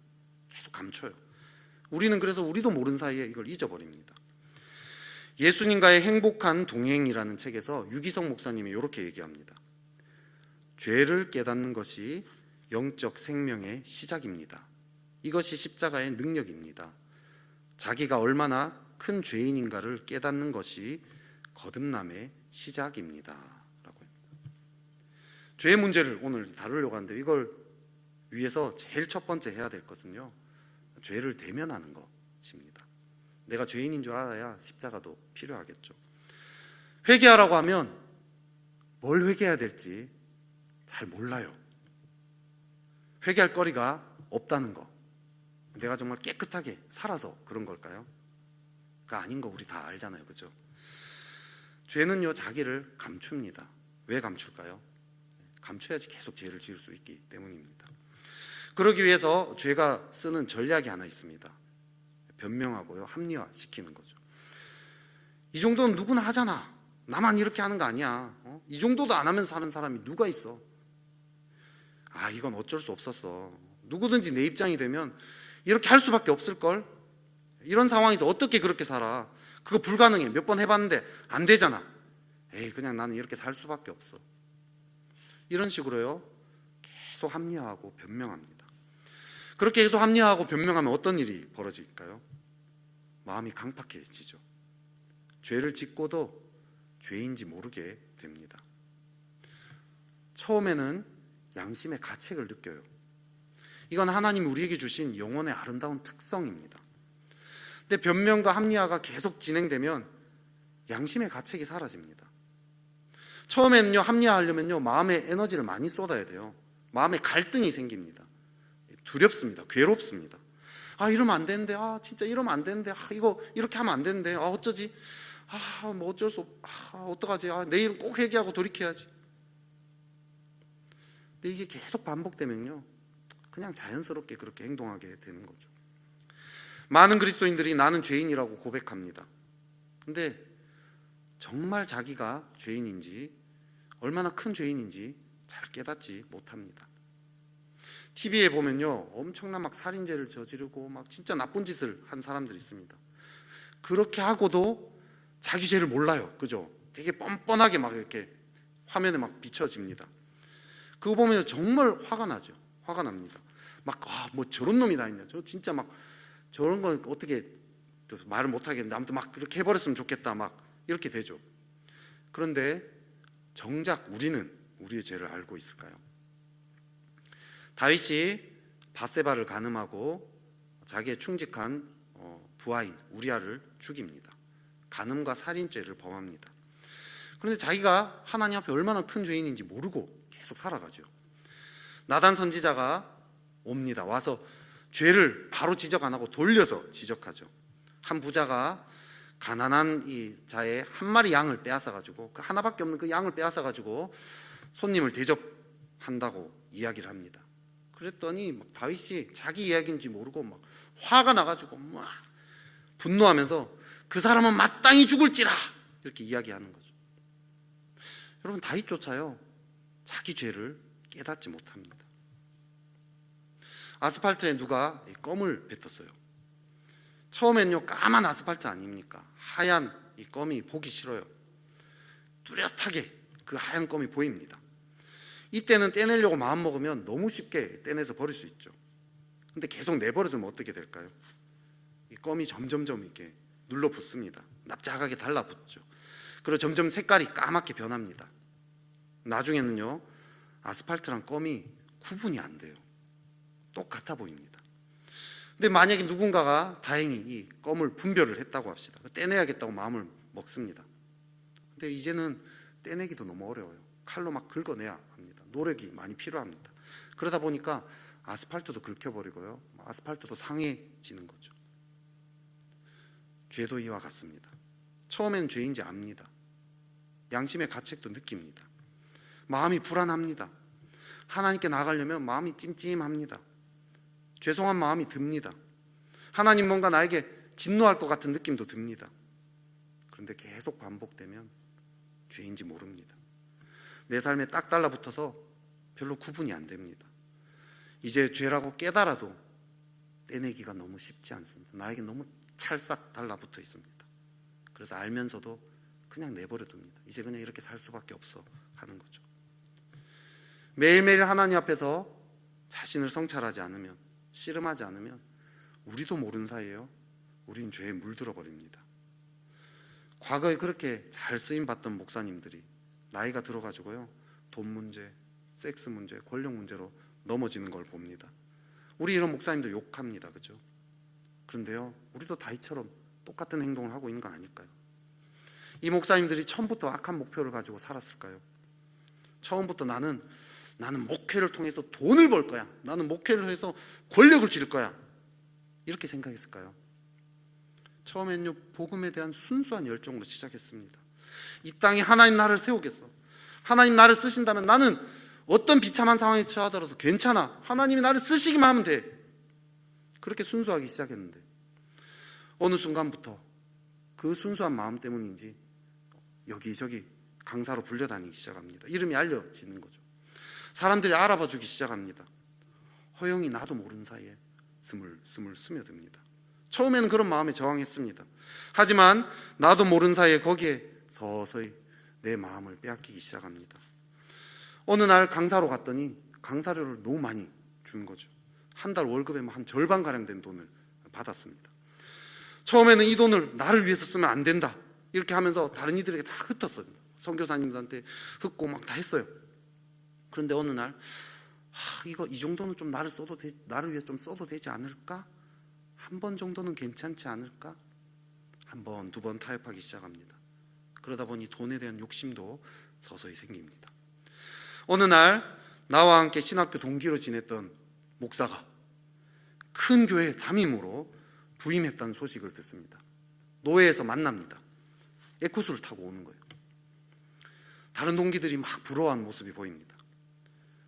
계속 감춰요. 우리는 그래서 우리도 모르는 사이에 이걸 잊어버립니다. 예수님과의 행복한 동행이라는 책에서 유기성 목사님이 이렇게 얘기합니다. 죄를 깨닫는 것이 영적 생명의 시작입니다. 이것이 십자가의 능력입니다. 자기가 얼마나 큰 죄인인가를 깨닫는 것이 거듭남의 시작입니다. 라고 합니다. 죄의 문제를 오늘 다루려고 하는데 이걸 위해서 제일 첫 번째 해야 될 것은요, 죄를 대면하는 것입니다. 내가 죄인인 줄 알아야 십자가도 필요하겠죠. 회개하라고 하면 뭘 회개해야 될지 잘 몰라요. 회개할 거리가 없다는 거. 내가 정말 깨끗하게 살아서 그런 걸까요? 그거 아닌 거 우리 다 알잖아요. 그죠? 죄는요 자기를 감춥니다. 왜 감출까요? 감춰야지 계속 죄를 지을 수 있기 때문입니다. 그러기 위해서 죄가 쓰는 전략이 하나 있습니다. 변명하고요, 합리화시키는 거죠. 이 정도는 누구나 하잖아. 나만 이렇게 하는 거 아니야. 이 정도도 안 하면서 사는 사람이 누가 있어? 아, 이건 어쩔 수 없었어. 누구든지 내 입장이 되면 이렇게 할 수밖에 없을걸? 이런 상황에서 어떻게 그렇게 살아? 그거 불가능해. 몇 번 해봤는데 안 되잖아. 에이, 그냥 나는 이렇게 살 수밖에 없어. 이런 식으로요 계속 합리화하고 변명합니다. 그렇게 계속 합리화하고 변명하면 어떤 일이 벌어질까요? 마음이 강팍해지죠. 죄를 짓고도 죄인지 모르게 됩니다. 처음에는 양심의 가책을 느껴요. 이건 하나님이 우리에게 주신 영혼의 아름다운 특성입니다. 근데 변명과 합리화가 계속 진행되면 양심의 가책이 사라집니다. 처음에는요, 합리화하려면요 마음의 에너지를 많이 쏟아야 돼요. 마음에 갈등이 생깁니다. 두렵습니다. 괴롭습니다. 아, 이러면 안 되는데, 아, 진짜 이러면 안 되는데, 아, 이거 이렇게 하면 안 되는데, 아, 어쩌지? 아, 뭐 어쩔 수 없, 아, 어떡하지? 아, 내일은 꼭 회개하고 돌이켜야지. 근데 이게 계속 반복되면요, 그냥 자연스럽게 그렇게 행동하게 되는 거죠. 많은 그리스도인들이 나는 죄인이라고 고백합니다. 근데 정말 자기가 죄인인지, 얼마나 큰 죄인인지 잘 깨닫지 못합니다. TV에 보면요, 엄청난 막 살인죄를 저지르고 막 진짜 나쁜 짓을 한 사람들이 있습니다. 그렇게 하고도 자기 죄를 몰라요. 그죠? 되게 뻔뻔하게 막 이렇게 화면에 막 비춰집니다. 그거 보면 정말 화가 나죠. 화가 납니다. 막, 아, 뭐 저런 놈이 다 있냐. 저 진짜 막 저런 건 어떻게 말을 못 하겠는데 아무튼 막 그렇게 해버렸으면 좋겠다. 막 이렇게 되죠. 그런데 정작 우리는 우리의 죄를 알고 있을까요? 다윗이 밧세바를 간음하고 자기의 충직한 부하인 우리아를 죽입니다. 간음과 살인죄를 범합니다. 그런데 자기가 하나님 앞에 얼마나 큰 죄인인지 모르고 계속 살아가죠. 나단 선지자가 옵니다. 와서 죄를 바로 지적 안 하고 돌려서 지적하죠. 한 부자가 가난한 이 자의 한 마리 양을 빼앗아가지고 그 하나밖에 없는 그 양을 빼앗아가지고 손님을 대접한다고 이야기를 합니다. 그랬더니 막 다윗이 자기 이야기인지 모르고 막 화가 나가지고 막 분노하면서 그 사람은 마땅히 죽을지라 이렇게 이야기하는 거죠. 여러분, 다윗조차요 자기 죄를 깨닫지 못합니다. 아스팔트에 누가 껌을 뱉었어요. 처음엔요 까만 아스팔트 아닙니까? 하얀 이 껌이 보기 싫어요. 뚜렷하게 그 하얀 껌이 보입니다. 이때는 떼내려고 마음먹으면 너무 쉽게 떼내서 버릴 수 있죠. 근데 계속 내버려두면 어떻게 될까요? 이 껌이 점점점 이렇게 눌러붙습니다. 납작하게 달라붙죠. 그리고 점점 색깔이 까맣게 변합니다. 나중에는요 아스팔트랑 껌이 구분이 안 돼요. 똑같아 보입니다. 근데 만약에 누군가가 다행히 이 껌을 분별을 했다고 합시다. 떼내야겠다고 마음을 먹습니다. 근데 이제는 떼내기도 너무 어려워요. 칼로 막 긁어내야 합니다. 노력이 많이 필요합니다. 그러다 보니까 아스팔트도 긁혀버리고요, 아스팔트도 상해지는 거죠. 죄도 이와 같습니다. 처음엔 죄인지 압니다. 양심의 가책도 느낍니다. 마음이 불안합니다. 하나님께 나가려면 마음이 찜찜합니다. 죄송한 마음이 듭니다. 하나님 뭔가 나에게 진노할 것 같은 느낌도 듭니다. 그런데 계속 반복되면 죄인지 모릅니다. 내 삶에 딱 달라붙어서 별로 구분이 안 됩니다. 이제 죄라고 깨달아도 떼내기가 너무 쉽지 않습니다. 나에게 너무 찰싹 달라붙어 있습니다. 그래서 알면서도 그냥 내버려 둡니다. 이제 그냥 이렇게 살 수밖에 없어 하는 거죠. 매일매일 하나님 앞에서 자신을 성찰하지 않으면, 씨름하지 않으면 우리도 모르는 사이에요, 우린 죄에 물들어 버립니다. 과거에 그렇게 잘 쓰임 받던 목사님들이 나이가 들어가지고요, 돈 문제, 섹스 문제, 권력 문제로 넘어지는 걸 봅니다. 우리 이런 목사님들 욕합니다. 그죠? 그런데요, 우리도 다이처럼 똑같은 행동을 하고 있는 거 아닐까요? 이 목사님들이 처음부터 악한 목표를 가지고 살았을까요? 처음부터 나는 목회를 통해서 돈을 벌 거야, 나는 목회를 해서 권력을 쥐를 거야, 이렇게 생각했을까요? 처음엔요, 복음에 대한 순수한 열정으로 시작했습니다. 이 땅에 하나님 나를 세우겠어, 하나님 나를 쓰신다면 나는 어떤 비참한 상황에 처하더라도 괜찮아, 하나님이 나를 쓰시기만 하면 돼, 그렇게 순수하게 시작했는데 어느 순간부터 그 순수한 마음 때문인지 여기저기 강사로 불려다니기 시작합니다. 이름이 알려지는 거죠. 사람들이 알아봐 주기 시작합니다. 허영이 나도 모르는 사이에 스물스물 스며듭니다. 처음에는 그런 마음에 저항했습니다. 하지만 나도 모르는 사이에 거기에 서서히 내 마음을 빼앗기기 시작합니다. 어느 날 강사로 갔더니 강사료를 너무 많이 준 거죠. 한 달 월급의 한 절반가량 된 돈을 받았습니다. 처음에는 이 돈을 나를 위해서 쓰면 안 된다, 이렇게 하면서 다른 이들에게 다 흩었어요. 선교사님들한테 흩고 막 다 했어요. 그런데 어느 날 이 정도는 좀 나를 위해서 좀 써도 되지 않을까? 한 번 정도는 괜찮지 않을까? 한 번, 두 번 타협하기 시작합니다. 그러다 보니 돈에 대한 욕심도 서서히 생깁니다. 어느 날 나와 함께 신학교 동기로 지냈던 목사가 큰 교회 담임으로 부임했다는 소식을 듣습니다. 노회에서 만납니다. 에쿠스를 타고 오는 거예요. 다른 동기들이 막 부러워하는 모습이 보입니다.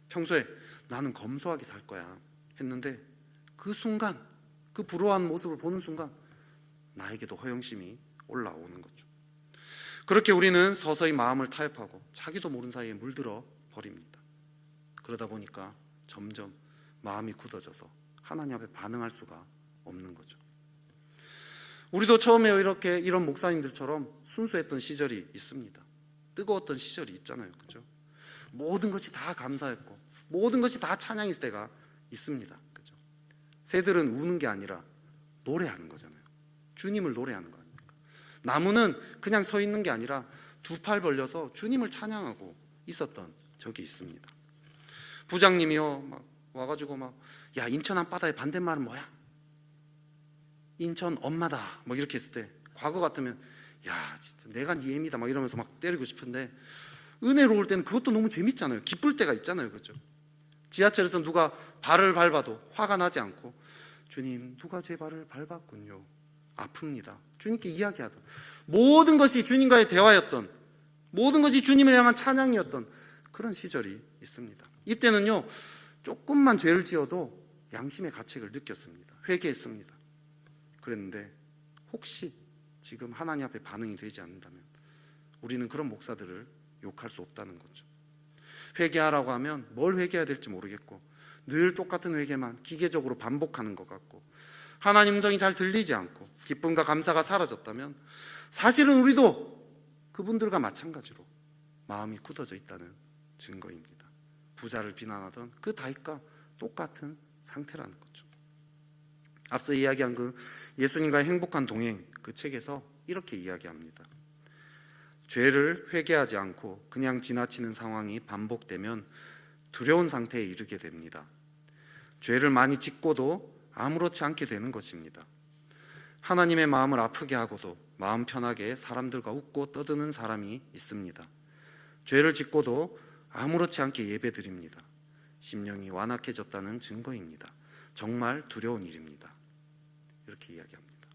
평소에 나는 검소하게 살 거야 했는데 그 순간, 그 부러워하는 모습을 보는 순간 나에게도 허영심이 올라오는 거죠. 그렇게 우리는 서서히 마음을 타협하고 자기도 모르는 사이에 물들어 버립니다. 그러다 보니까 점점 마음이 굳어져서 하나님 앞에 반응할 수가 없는 거죠. 우리도 처음에 이런 목사님들처럼 순수했던 시절이 있습니다. 뜨거웠던 시절이 있잖아요. 그죠? 모든 것이 다 감사했고 모든 것이 다 찬양일 때가 있습니다. 그죠? 새들은 우는 게 아니라 노래하는 거잖아요. 주님을 노래하는 거 아닙니까? 나무는 그냥 서 있는 게 아니라 두 팔 벌려서 주님을 찬양하고 있었던 적이 있습니다. 부장님이요, 막 와가지고 야, 인천 앞바다의 반대말은 뭐야? 인천 엄마다, 뭐 이렇게 했을 때 과거 같으면 야, 진짜 내가 네 애미다 막 이러면서 막 때리고 싶은데 은혜로울 때는 그것도 너무 재밌잖아요. 기쁠 때가 있잖아요. 그렇죠? 지하철에서 누가 발을 밟아도 화가 나지 않고 주님, 누가 제 발을 밟았군요, 아픕니다, 주님께 이야기하던, 모든 것이 주님과의 대화였던, 모든 것이 주님을 향한 찬양이었던 그런 시절이 있습니다. 이때는요, 조금만 죄를 지어도 양심의 가책을 느꼈습니다. 회개했습니다. 그랬는데 혹시 지금 하나님 앞에 반응이 되지 않는다면 우리는 그런 목사들을 욕할 수 없다는 거죠. 회개하라고 하면 뭘 회개해야 될지 모르겠고 늘 똑같은 회개만 기계적으로 반복하는 것 같고 하나님 음성이 잘 들리지 않고 기쁨과 감사가 사라졌다면 사실은 우리도 그분들과 마찬가지로 마음이 굳어져 있다는 증거입니다. 부자를 비난하던 그 다윗과 똑같은 상태라는 거죠. 앞서 이야기한 그 예수님과의 행복한 동행, 그 책에서 이렇게 이야기합니다. 죄를 회개하지 않고 그냥 지나치는 상황이 반복되면 두려운 상태에 이르게 됩니다. 죄를 많이 짓고도 아무렇지 않게 되는 것입니다. 하나님의 마음을 아프게 하고도 마음 편하게 사람들과 웃고 떠드는 사람이 있습니다. 죄를 짓고도 아무렇지 않게 예배드립니다. 심령이 완악해졌다는 증거입니다. 정말 두려운 일입니다. 이렇게 이야기합니다.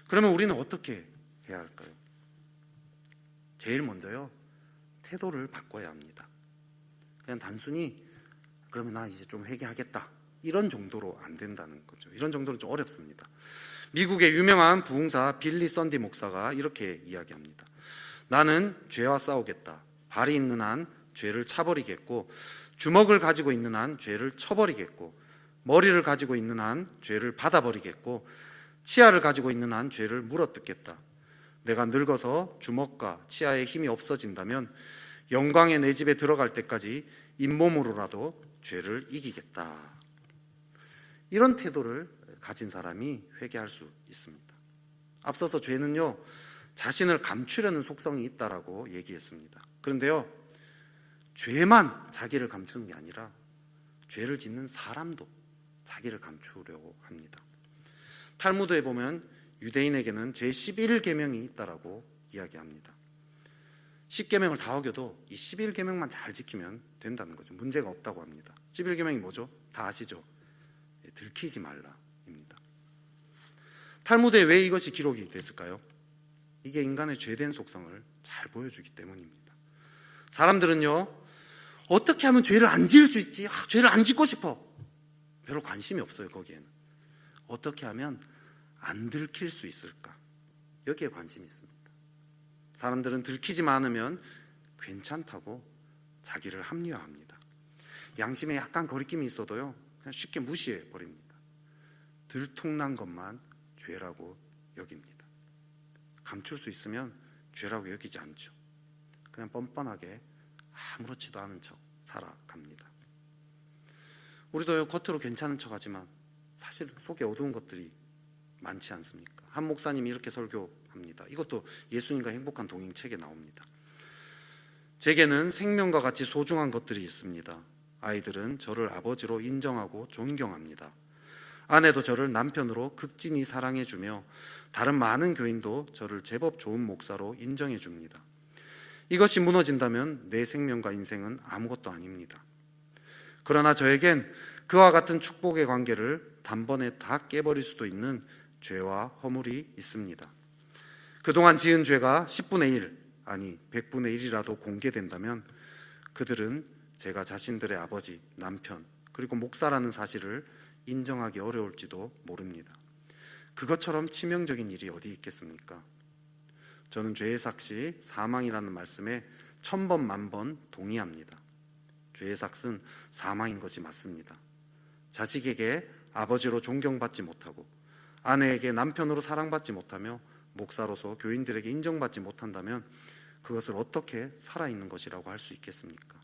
그러면 우리는 어떻게 해야 할까요? 제일 먼저요, 태도를 바꿔야 합니다. 그냥 단순히 그러면 나 이제 좀 회개하겠다, 이런 정도로 안 된다는 거죠. 이런 정도는 좀 어렵습니다. 미국의 유명한 부흥사 빌리 썬디 목사가 이렇게 이야기합니다. 나는 죄와 싸우겠다. 발이 있는 한 죄를 차버리겠고, 주먹을 가지고 있는 한 죄를 쳐버리겠고, 머리를 가지고 있는 한 죄를 받아버리겠고, 치아를 가지고 있는 한 죄를 물어뜯겠다. 내가 늙어서 주먹과 치아의 힘이 없어진다면 영광의 내 집에 들어갈 때까지 잇몸으로라도 죄를 이기겠다. 이런 태도를 가진 사람이 회개할 수 있습니다. 앞서서 죄는요, 자신을 감추려는 속성이 있다라고 얘기했습니다. 그런데요, 죄만 자기를 감추는 게 아니라 죄를 짓는 사람도 자기를 감추려고 합니다. 탈무드에 보면 유대인에게는 제11계명이 있다라고 이야기합니다. 10계명을 다 어겨도 이 11계명만 잘 지키면 된다는 거죠. 문제가 없다고 합니다. 11계명이 뭐죠? 다 아시죠? 들키지 말라입니다. 탈무드에 왜 이것이 기록이 됐을까요? 이게 인간의 죄된 속성을 잘 보여주기 때문입니다. 사람들은요, 어떻게 하면 죄를 안 지을 수 있지? 죄를 안 짓고 싶어. 별로 관심이 없어요, 거기에는. 어떻게 하면 안 들킬 수 있을까? 여기에 관심이 있습니다. 사람들은 들키지만 않으면 괜찮다고 자기를 합리화합니다. 양심에 약간 거리낌이 있어도요, 그냥 쉽게 무시해 버립니다. 들통난 것만 죄라고 여깁니다. 감출 수 있으면 죄라고 여기지 않죠. 그냥 뻔뻔하게 아무렇지도 않은 척 살아갑니다. 우리도 겉으로 괜찮은 척하지만 사실 속에 어두운 것들이 많지 않습니까? 한 목사님이 이렇게 설교합니다. 이것도 예수님과 행복한 동행 책에 나옵니다. 제게는 생명과 같이 소중한 것들이 있습니다. 아이들은 저를 아버지로 인정하고 존경합니다. 아내도 저를 남편으로 극진히 사랑해주며 다른 많은 교인도 저를 제법 좋은 목사로 인정해줍니다. 이것이 무너진다면 내 생명과 인생은 아무것도 아닙니다. 그러나 저에겐 그와 같은 축복의 관계를 단번에 다 깨버릴 수도 있는 죄와 허물이 있습니다. 그동안 지은 죄가 10분의 1, 아니 100분의 1이라도 공개된다면 그들은 제가 자신들의 아버지, 남편, 그리고 목사라는 사실을 인정하기 어려울지도 모릅니다. 그것처럼 치명적인 일이 어디 있겠습니까? 저는 죄의 삭시, 사망이라는 말씀에 1000번, 10,000번 동의합니다. 죄의 삭은 사망인 것이 맞습니다. 자식에게 아버지로 존경받지 못하고 아내에게 남편으로 사랑받지 못하며 목사로서 교인들에게 인정받지 못한다면 그것을 어떻게 살아있는 것이라고 할 수 있겠습니까?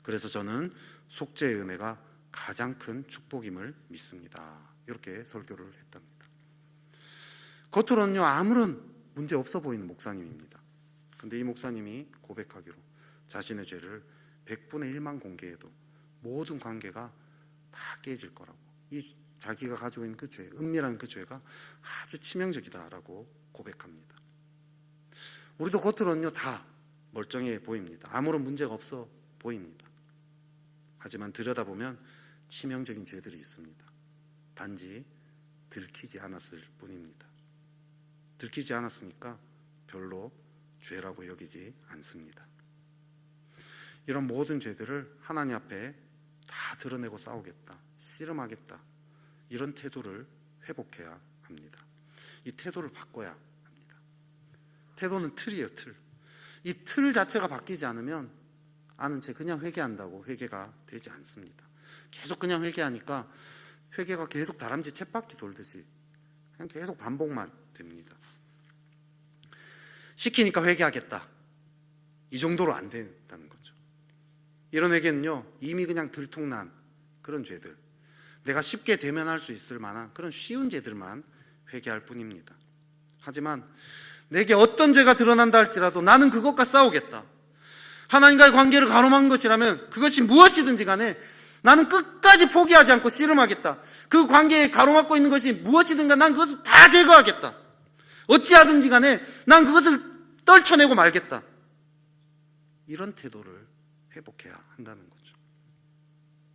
그래서 저는 속죄의 은혜가 가장 큰 축복임을 믿습니다. 이렇게 설교를 했답니다. 겉으로는요, 아무런 문제 없어 보이는 목사님입니다. 근데 이 목사님이 고백하기로 자신의 죄를 100분의 1만 공개해도 모든 관계가 다 깨질 거라고, 이 자기가 가지고 있는 그 죄, 은밀한 그 죄가 아주 치명적이다라고 고백합니다. 우리도 겉으로는요 다 멀쩡해 보입니다. 아무런 문제가 없어 보입니다. 하지만 들여다보면 치명적인 죄들이 있습니다. 단지 들키지 않았을 뿐입니다. 들키지 않았으니까 별로 죄라고 여기지 않습니다. 이런 모든 죄들을 하나님 앞에 다 드러내고 싸우겠다, 씨름하겠다, 이런 태도를 회복해야 합니다. 이 태도를 바꿔야 합니다. 태도는 틀이에요, 틀. 이 틀 자체가 바뀌지 않으면 아는 채 그냥 회개한다고 회개가 되지 않습니다. 계속 그냥 회개하니까 회개가 계속 다람쥐 쳇바퀴 돌듯이 그냥 계속 반복만 됩니다. 시키니까 회개하겠다, 이 정도로 안 된다는 거죠. 이런 회개는요, 이미 그냥 들통난 그런 죄들, 내가 쉽게 대면할 수 있을 만한 그런 쉬운 죄들만 회개할 뿐입니다. 하지만 내게 어떤 죄가 드러난다 할지라도 나는 그것과 싸우겠다, 하나님과의 관계를 가로막은 것이라면 그것이 무엇이든지 간에 나는 끝까지 포기하지 않고 씨름하겠다, 그 관계에 가로막고 있는 것이 무엇이든가 난 그것을 다 제거하겠다, 어찌하든지 간에 난 그것을 떨쳐내고 말겠다, 이런 태도를 회복해야 한다는 거죠.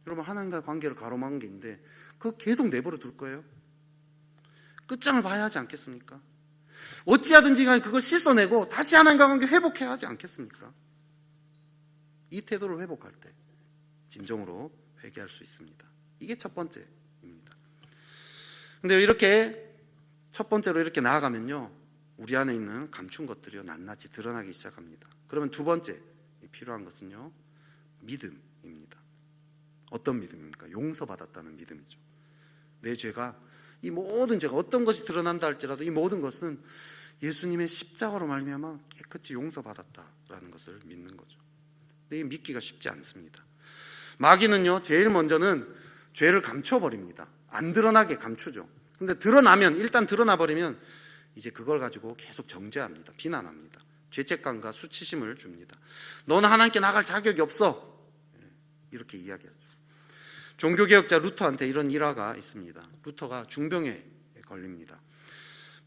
여러분, 하나님과의 관계를 가로막은 게 있는데 그거 계속 내버려 둘 거예요? 끝장을 봐야 하지 않겠습니까? 어찌하든지 간에 그걸 씻어내고 다시 하나님과 관계 회복해야 하지 않겠습니까? 이 태도를 회복할 때 진정으로 회개할 수 있습니다. 이게 첫 번째입니다. 근데 이렇게 첫 번째로 이렇게 나아가면요, 우리 안에 있는 감춘 것들이요 낱낱이 드러나기 시작합니다. 그러면 두 번째, 필요한 것은요, 믿음입니다. 어떤 믿음입니까? 용서받았다는 믿음이죠. 내 죄가, 이 모든 죄가 어떤 것이 드러난다 할지라도 이 모든 것은 예수님의 십자가로 말미암아 깨끗이 용서받았다라는 것을 믿는 거죠. 근데 이 믿기가 쉽지 않습니다. 마귀는요, 제일 먼저는 죄를 감춰버립니다. 안 드러나게 감추죠. 근데 드러나면, 일단 드러나버리면 이제 그걸 가지고 계속 정죄합니다. 비난합니다. 죄책감과 수치심을 줍니다. 너는 하나님께 나갈 자격이 없어, 이렇게 이야기하죠. 종교개혁자 루터한테 이런 일화가 있습니다. 루터가 중병에 걸립니다.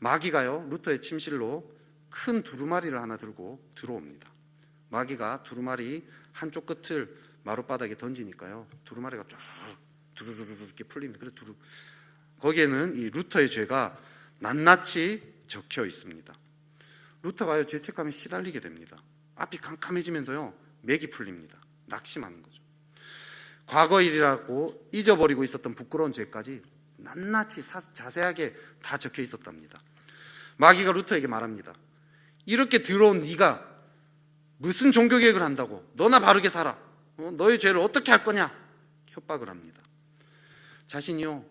마귀가요, 루터의 침실로 큰 두루마리를 하나 들고 들어옵니다. 마귀가 두루마리 한쪽 끝을 마룻바닥에 던지니까요, 두루마리가 쭉 두루루루 이렇게 풀립니다. 그래서 거기에는 이 루터의 죄가 낱낱이 적혀 있습니다. 루터가요, 죄책감에 시달리게 됩니다. 앞이 캄캄해지면서요, 맥이 풀립니다. 낙심하는 거죠. 과거 일이라고 잊어버리고 있었던 부끄러운 죄까지 낱낱이 자세하게 다 적혀 있었답니다. 마귀가 루터에게 말합니다. 이렇게 들어온 네가 무슨 종교개혁을 한다고, 너나 바르게 살아, 너의 죄를 어떻게 할 거냐, 협박을 합니다. 자신이요,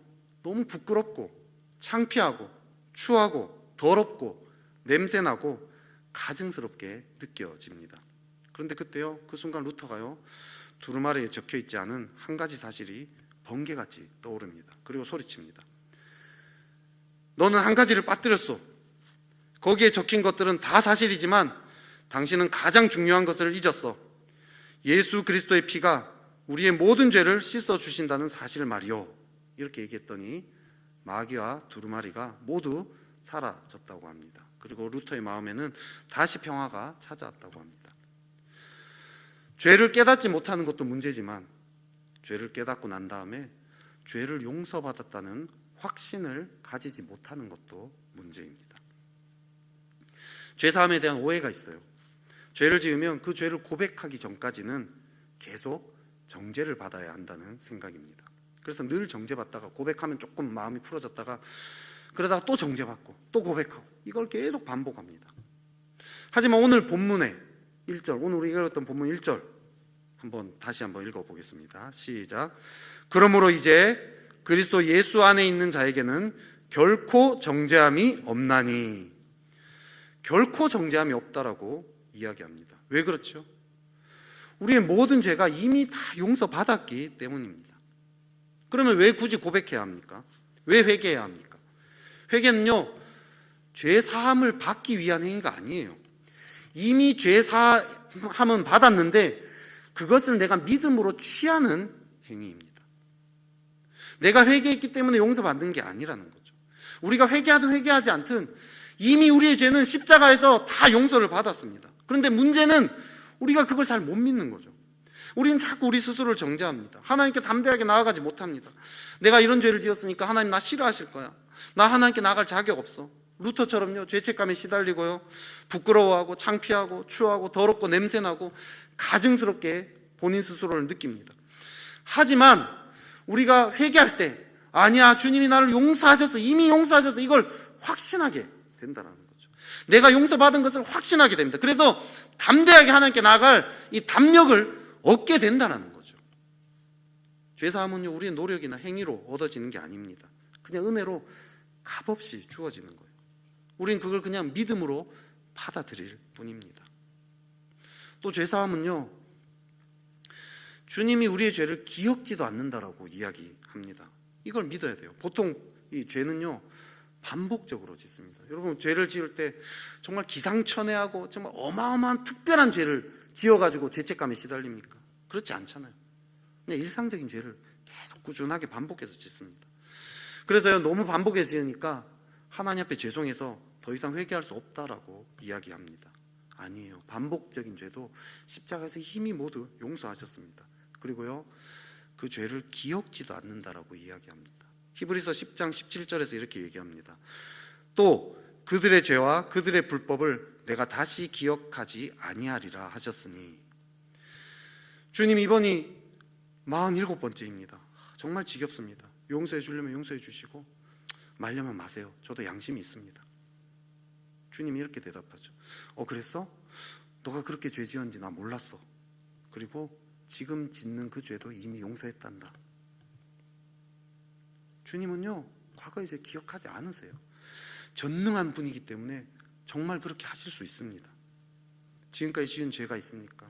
너무 부끄럽고 창피하고 추하고 더럽고 냄새나고 가증스럽게 느껴집니다. 그런데 그때요, 그 순간 루터가요, 두루마리에 적혀있지 않은 한 가지 사실이 번개같이 떠오릅니다. 그리고 소리칩니다. 너는 한 가지를 빠뜨렸어. 거기에 적힌 것들은 다 사실이지만 당신은 가장 중요한 것을 잊었어. 예수 그리스도의 피가 우리의 모든 죄를 씻어주신다는 사실을 말이요. 이렇게 얘기했더니 마귀와 두루마리가 모두 사라졌다고 합니다. 그리고 루터의 마음에는 다시 평화가 찾아왔다고 합니다. 죄를 깨닫지 못하는 것도 문제지만 죄를 깨닫고 난 다음에 죄를 용서받았다는 확신을 가지지 못하는 것도 문제입니다. 죄사함에 대한 오해가 있어요. 죄를 지으면 그 죄를 고백하기 전까지는 계속 정죄를 받아야 한다는 생각입니다. 그래서 늘 정죄받다가 고백하면 조금 마음이 풀어졌다가 그러다가 또 정죄받고 또 고백하고 이걸 계속 반복합니다. 하지만 오늘 본문의 1절, 오늘 우리가 읽었던 본문 1절 다시 한번 읽어보겠습니다. 시작. 그러므로 이제 그리스도 예수 안에 있는 자에게는 결코 정죄함이 없나니. 결코 정죄함이 없다라고 이야기합니다. 왜 그렇죠? 우리의 모든 죄가 이미 다 용서받았기 때문입니다. 그러면 왜 굳이 고백해야 합니까? 왜 회개해야 합니까? 회개는요, 죄 사함을 받기 위한 행위가 아니에요. 이미 죄 사함은 받았는데 그것을 내가 믿음으로 취하는 행위입니다. 내가 회개했기 때문에 용서받는 게 아니라는 거죠. 우리가 회개하든 회개하지 않든 이미 우리의 죄는 십자가에서 다 용서를 받았습니다. 그런데 문제는 우리가 그걸 잘 못 믿는 거죠. 우리는 자꾸 우리 스스로를 정죄합니다. 하나님께 담대하게 나아가지 못합니다. 내가 이런 죄를 지었으니까 하나님 나 싫어하실 거야. 나 하나님께 나아갈 자격 없어. 루터처럼요, 죄책감에 시달리고요, 부끄러워하고 창피하고 추하고 더럽고 냄새나고 가증스럽게 본인 스스로를 느낍니다. 하지만 우리가 회개할 때 아니야, 주님이 나를 용서하셔서, 이미 용서하셔서, 이걸 확신하게 된다는 거죠. 내가 용서받은 것을 확신하게 됩니다. 그래서 담대하게 하나님께 나아갈 이 담력을 얻게 된다는 거죠. 죄사함은요, 우리의 노력이나 행위로 얻어지는 게 아닙니다. 그냥 은혜로 값없이 주어지는 거예요. 우린 그걸 그냥 믿음으로 받아들일 뿐입니다. 또 죄사함은요, 주님이 우리의 죄를 기억지도 않는다라고 이야기합니다. 이걸 믿어야 돼요. 보통 이 죄는요, 반복적으로 짓습니다. 여러분, 죄를 지을 때 정말 기상천외하고 정말 어마어마한 특별한 죄를 지어가지고 죄책감에 시달립니까? 그렇지 않잖아요. 그냥 일상적인 죄를 계속 꾸준하게 반복해서 짓습니다. 그래서요, 너무 반복해서 지으니까 하나님 앞에 죄송해서 더 이상 회개할 수 없다라고 이야기합니다. 아니에요. 반복적인 죄도 십자가에서 이미 모두 용서하셨습니다. 그리고요, 그 죄를 기억지도 않는다라고 이야기합니다. 히브리서 10장 17절에서 이렇게 얘기합니다. 또 그들의 죄와 그들의 불법을 내가 다시 기억하지 아니하리라 하셨으니. 주님, 이번이 47번째입니다. 정말 지겹습니다. 용서해 주려면 용서해 주시고 말려면 마세요. 저도 양심이 있습니다. 주님이 이렇게 대답하죠. 그랬어? 너가 그렇게 죄 지었는지 나 몰랐어. 그리고 지금 짓는 그 죄도 이미 용서했단다. 주님은요, 과거 이제 기억하지 않으세요. 전능한 분이기 때문에 정말 그렇게 하실 수 있습니다. 지금까지 지은 죄가 있습니까?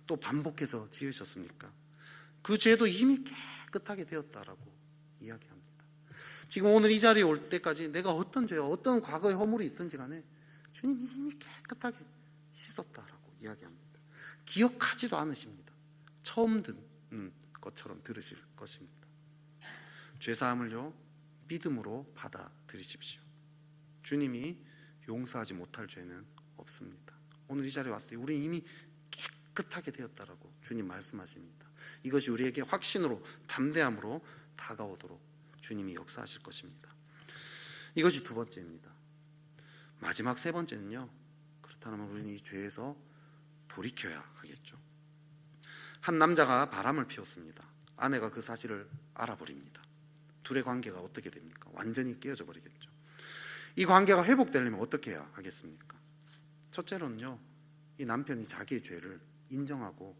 또 반복해서 지으셨습니까? 그 죄도 이미 깨끗하게 되었다라고 이야기합니다. 지금 오늘 이 자리에 올 때까지 내가 어떤 죄와 어떤 과거의 허물이 있든지 간에 주님이 이미 깨끗하게 씻었다라고 이야기합니다. 기억하지도 않으십니다. 처음 듣는 것처럼 들으실 것입니다. 죄사함을요, 믿음으로 받아들이십시오. 주님이 용서하지 못할 죄는 없습니다. 오늘 이 자리에 왔을 때 우리 이미 깨끗하게 되었다라고 주님 말씀하십니다. 이것이 우리에게 확신으로, 담대함으로 다가오도록 주님이 역사하실 것입니다. 이것이 두 번째입니다. 마지막 세 번째는요, 그렇다면 우리는 이 죄에서 돌이켜야 하겠죠. 한 남자가 바람을 피웠습니다. 아내가 그 사실을 알아버립니다. 둘의 관계가 어떻게 됩니까? 완전히 깨어져 버리겠죠. 이 관계가 회복되려면 어떻게 해야 하겠습니까? 첫째로는요, 이 남편이 자기의 죄를 인정하고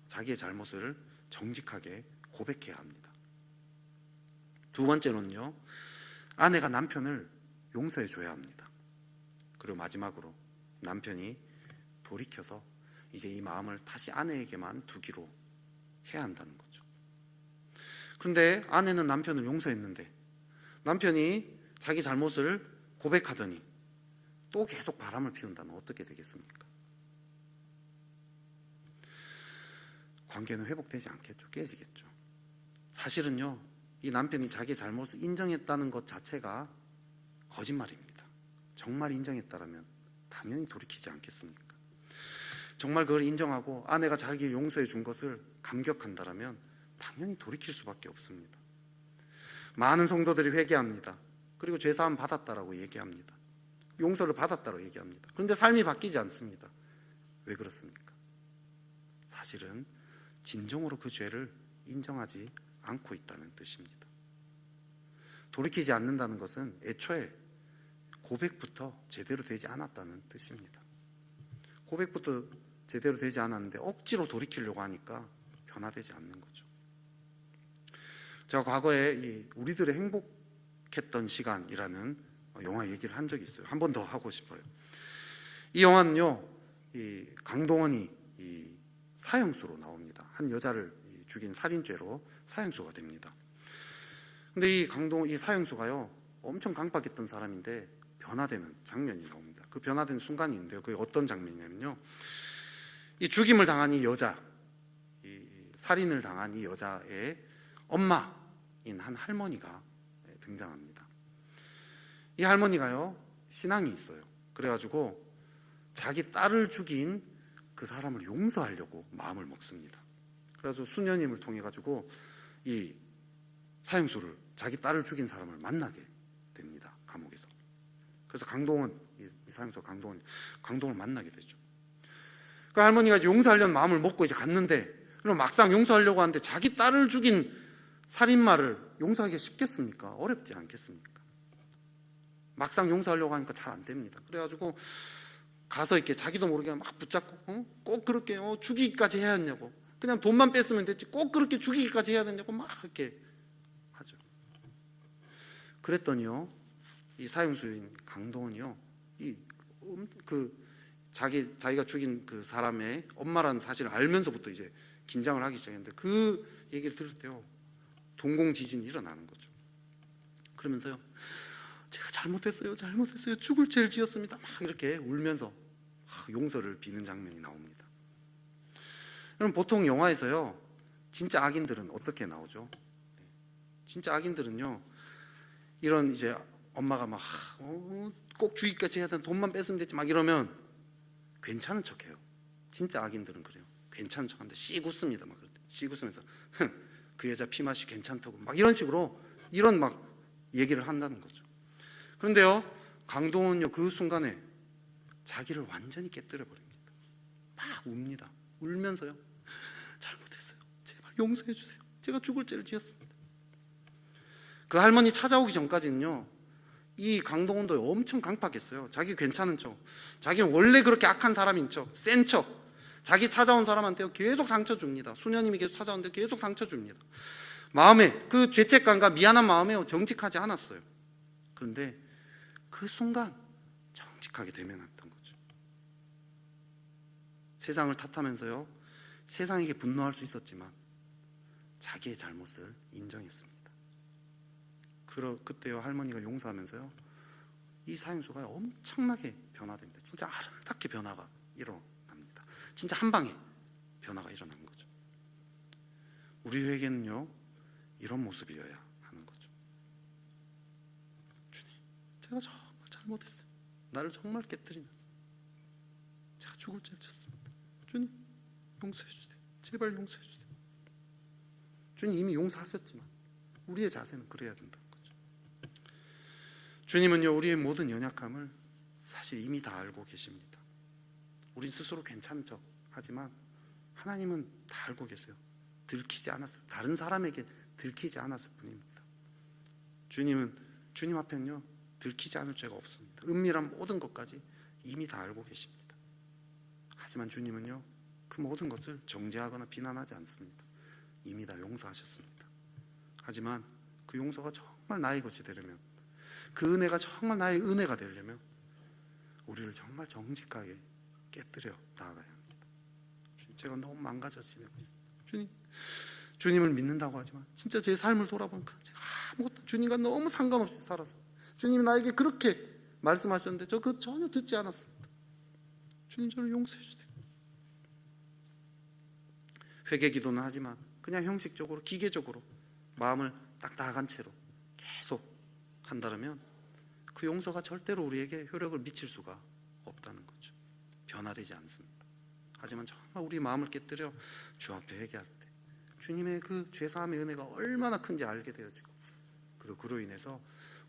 자기의 잘못을 정직하게 고백해야 합니다. 두 번째로는요, 아내가 남편을 용서해 줘야 합니다. 그리고 마지막으로 남편이 돌이켜서 이제 이 마음을 다시 아내에게만 두기로 해야 한다는 거죠. 그런데 아내는 남편을 용서했는데 남편이 자기 잘못을 고백하더니 또 계속 바람을 피운다면 어떻게 되겠습니까? 관계는 회복되지 않겠죠. 깨지겠죠. 사실은요, 이 남편이 자기 잘못을 인정했다는 것 자체가 거짓말입니다. 정말 인정했다라면 당연히 돌이키지 않겠습니까? 정말 그걸 인정하고 아내가 자기를 용서해 준 것을 감격한다라면 당연히 돌이킬 수밖에 없습니다. 많은 성도들이 회개합니다. 그리고 죄사함 받았다라고 얘기합니다. 용서를 받았다고 얘기합니다. 그런데 삶이 바뀌지 않습니다. 왜 그렇습니까? 사실은 진정으로 그 죄를 인정하지 않고 있다는 뜻입니다. 돌이키지 않는다는 것은 애초에 고백부터 제대로 되지 않았다는 뜻입니다. 고백부터 제대로 되지 않았는데 억지로 돌이키려고 하니까 변화되지 않는 거죠. 제가 과거에 이 우리들의 행복했던 시간이라는 영화 얘기를 한 적이 있어요. 한 번 더 하고 싶어요. 이 영화는요, 이 강동원이 이 사형수로 나옵니다. 한 여자를 죽인 살인죄로 사형수가 됩니다. 근데 이 사형수가요, 엄청 강박했던 사람인데 변화되는 장면이 나옵니다. 그 변화된 순간이 있는데요. 그게 어떤 장면이냐면요, 이 죽임을 당한 이 여자, 이 살인을 당한 이 여자의 엄마인 한 할머니가 등장합니다. 이 할머니가요, 신앙이 있어요. 그래가지고 자기 딸을 죽인 그 사람을 용서하려고 마음을 먹습니다. 그래서 수녀님을 통해 가지고 이 사형수를, 자기 딸을 죽인 사람을 만나게 됩니다. 감옥에서. 그래서 강동원, 이 사형수 강동원을 만나게 되죠. 그 할머니가 이제 용서하려는 마음을 먹고 이제 갔는데, 그럼 막상 용서하려고 하는데 자기 딸을 죽인 살인마를 용서하기가 쉽겠습니까? 어렵지 않겠습니까? 막상 용서하려고 하니까 잘 안 됩니다. 그래가지고 가서 이렇게 자기도 모르게 막 붙잡고, 꼭 그렇게 죽이기까지 해야 하냐고, 그냥 돈만 뺐으면 됐지 꼭 그렇게 죽이기까지 해야 되냐고 막 이렇게 하죠. 그랬더니요, 이 사형수인 강동원이요, 자기가 죽인 그 사람의 엄마라는 사실을 알면서부터 이제 긴장을 하기 시작했는데, 그 얘기를 들을 때요, 동공지진이 일어나는 거죠. 그러면서요, 제가 잘못했어요, 죽을 죄를 지었습니다, 막 이렇게 울면서 용서를 비는 장면이 나옵니다. 그럼 보통 영화에서요, 진짜 악인들은 어떻게 나오죠? 진짜 악인들은요, 이런 이제 엄마가 막 꼭 죽이기까지 해야 되는, 돈만 뺐으면 됐지 막 이러면 괜찮은 척해요. 진짜 악인들은 그래요. 괜찮은 척하는데 씩 웃습니다. 막 씩 웃으면서 그 여자 피맛이 괜찮다고 막 이런 식으로 이런 막 얘기를 한다는 거죠. 그런데요, 강동원은요, 그 순간에 자기를 완전히 깨뜨려 버립니다. 막 웁니다. 울면서요, 잘못했어요, 제발 용서해 주세요, 제가 죽을 죄를 지었습니다. 그 할머니 찾아오기 전까지는요, 이 강동원도 엄청 강팍했어요. 자기 괜찮은 척, 자기는 원래 그렇게 악한 사람인 척, 센 척, 자기 찾아온 사람한테 계속 상처 줍니다. 수녀님이 계속 찾아오는데 계속 상처 줍니다. 마음에 그 죄책감과 미안한 마음에 정직하지 않았어요. 그런데 그 순간 정직하게 대면했던 거죠. 세상을 탓하면서요, 세상에게 분노할 수 있었지만 자기의 잘못을 인정했습니다. 그때요, 할머니가 용서하면서요, 이 사형수가 엄청나게 변화됩니다. 진짜 아름답게 변화가 일어납니다. 진짜 한 방에 변화가 일어난 거죠. 우리에게는요, 이런 모습이어야 하는 거죠. 주님, 제가 정말 잘못했어요. 나를 정말 깨뜨리면서 제가 죽을 죄를 졌습니다. 주님, 용서해 주세요. 제발 용서해 주세요. 주님 이미 용서하셨지만 우리의 자세는 그래야 된다는 거죠. 주님은요, 우리의 모든 연약함을 사실 이미 다 알고 계십니다. 우린 스스로 괜찮은 척 하지만 하나님은 다 알고 계세요. 들키지 않았어요. 다른 사람에게 들키지 않았을 뿐입니다. 주님은, 주님 앞에는요, 들키지 않을 죄가 없습니다. 은밀한 모든 것까지 이미 다 알고 계십니다. 하지만 주님은요, 그 모든 것을 정죄하거나 비난하지 않습니다. 이미 다 용서하셨습니다. 하지만 그 용서가 정말 나의 것이 되려면, 그 은혜가 정말 나의 은혜가 되려면 우리를 정말 정직하게 깨뜨려 나아가야 합니다. 제가 너무 망가져 지내고 있습니다. 주님을 믿는다고 하지만 진짜 제 삶을 돌아보니까 제가 아무것도 주님과 너무 상관없이 살았어요. 주님이 나에게 그렇게 말씀하셨는데 저 그거 전혀 듣지 않았습니다. 주님, 저를 용서해 주세요. 회개 기도는 하지만 그냥 형식적으로, 기계적으로 마음을 딱딱한 채로 계속 한다면 그 용서가 절대로 우리에게 효력을 미칠 수가 없다는 거죠. 변화되지 않습니다. 하지만 정말 우리 마음을 깨뜨려 주 앞에 회개할 때 주님의 그 죄사함의 은혜가 얼마나 큰지 알게 되어지고, 그리고 그로 인해서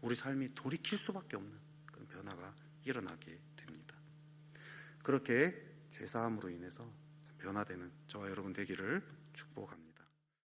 우리 삶이 돌이킬 수밖에 없는 그런 변화가 일어나게 됩니다. 그렇게 죄사함으로 인해서 변화되는 저와 여러분 되기를 축복합니다.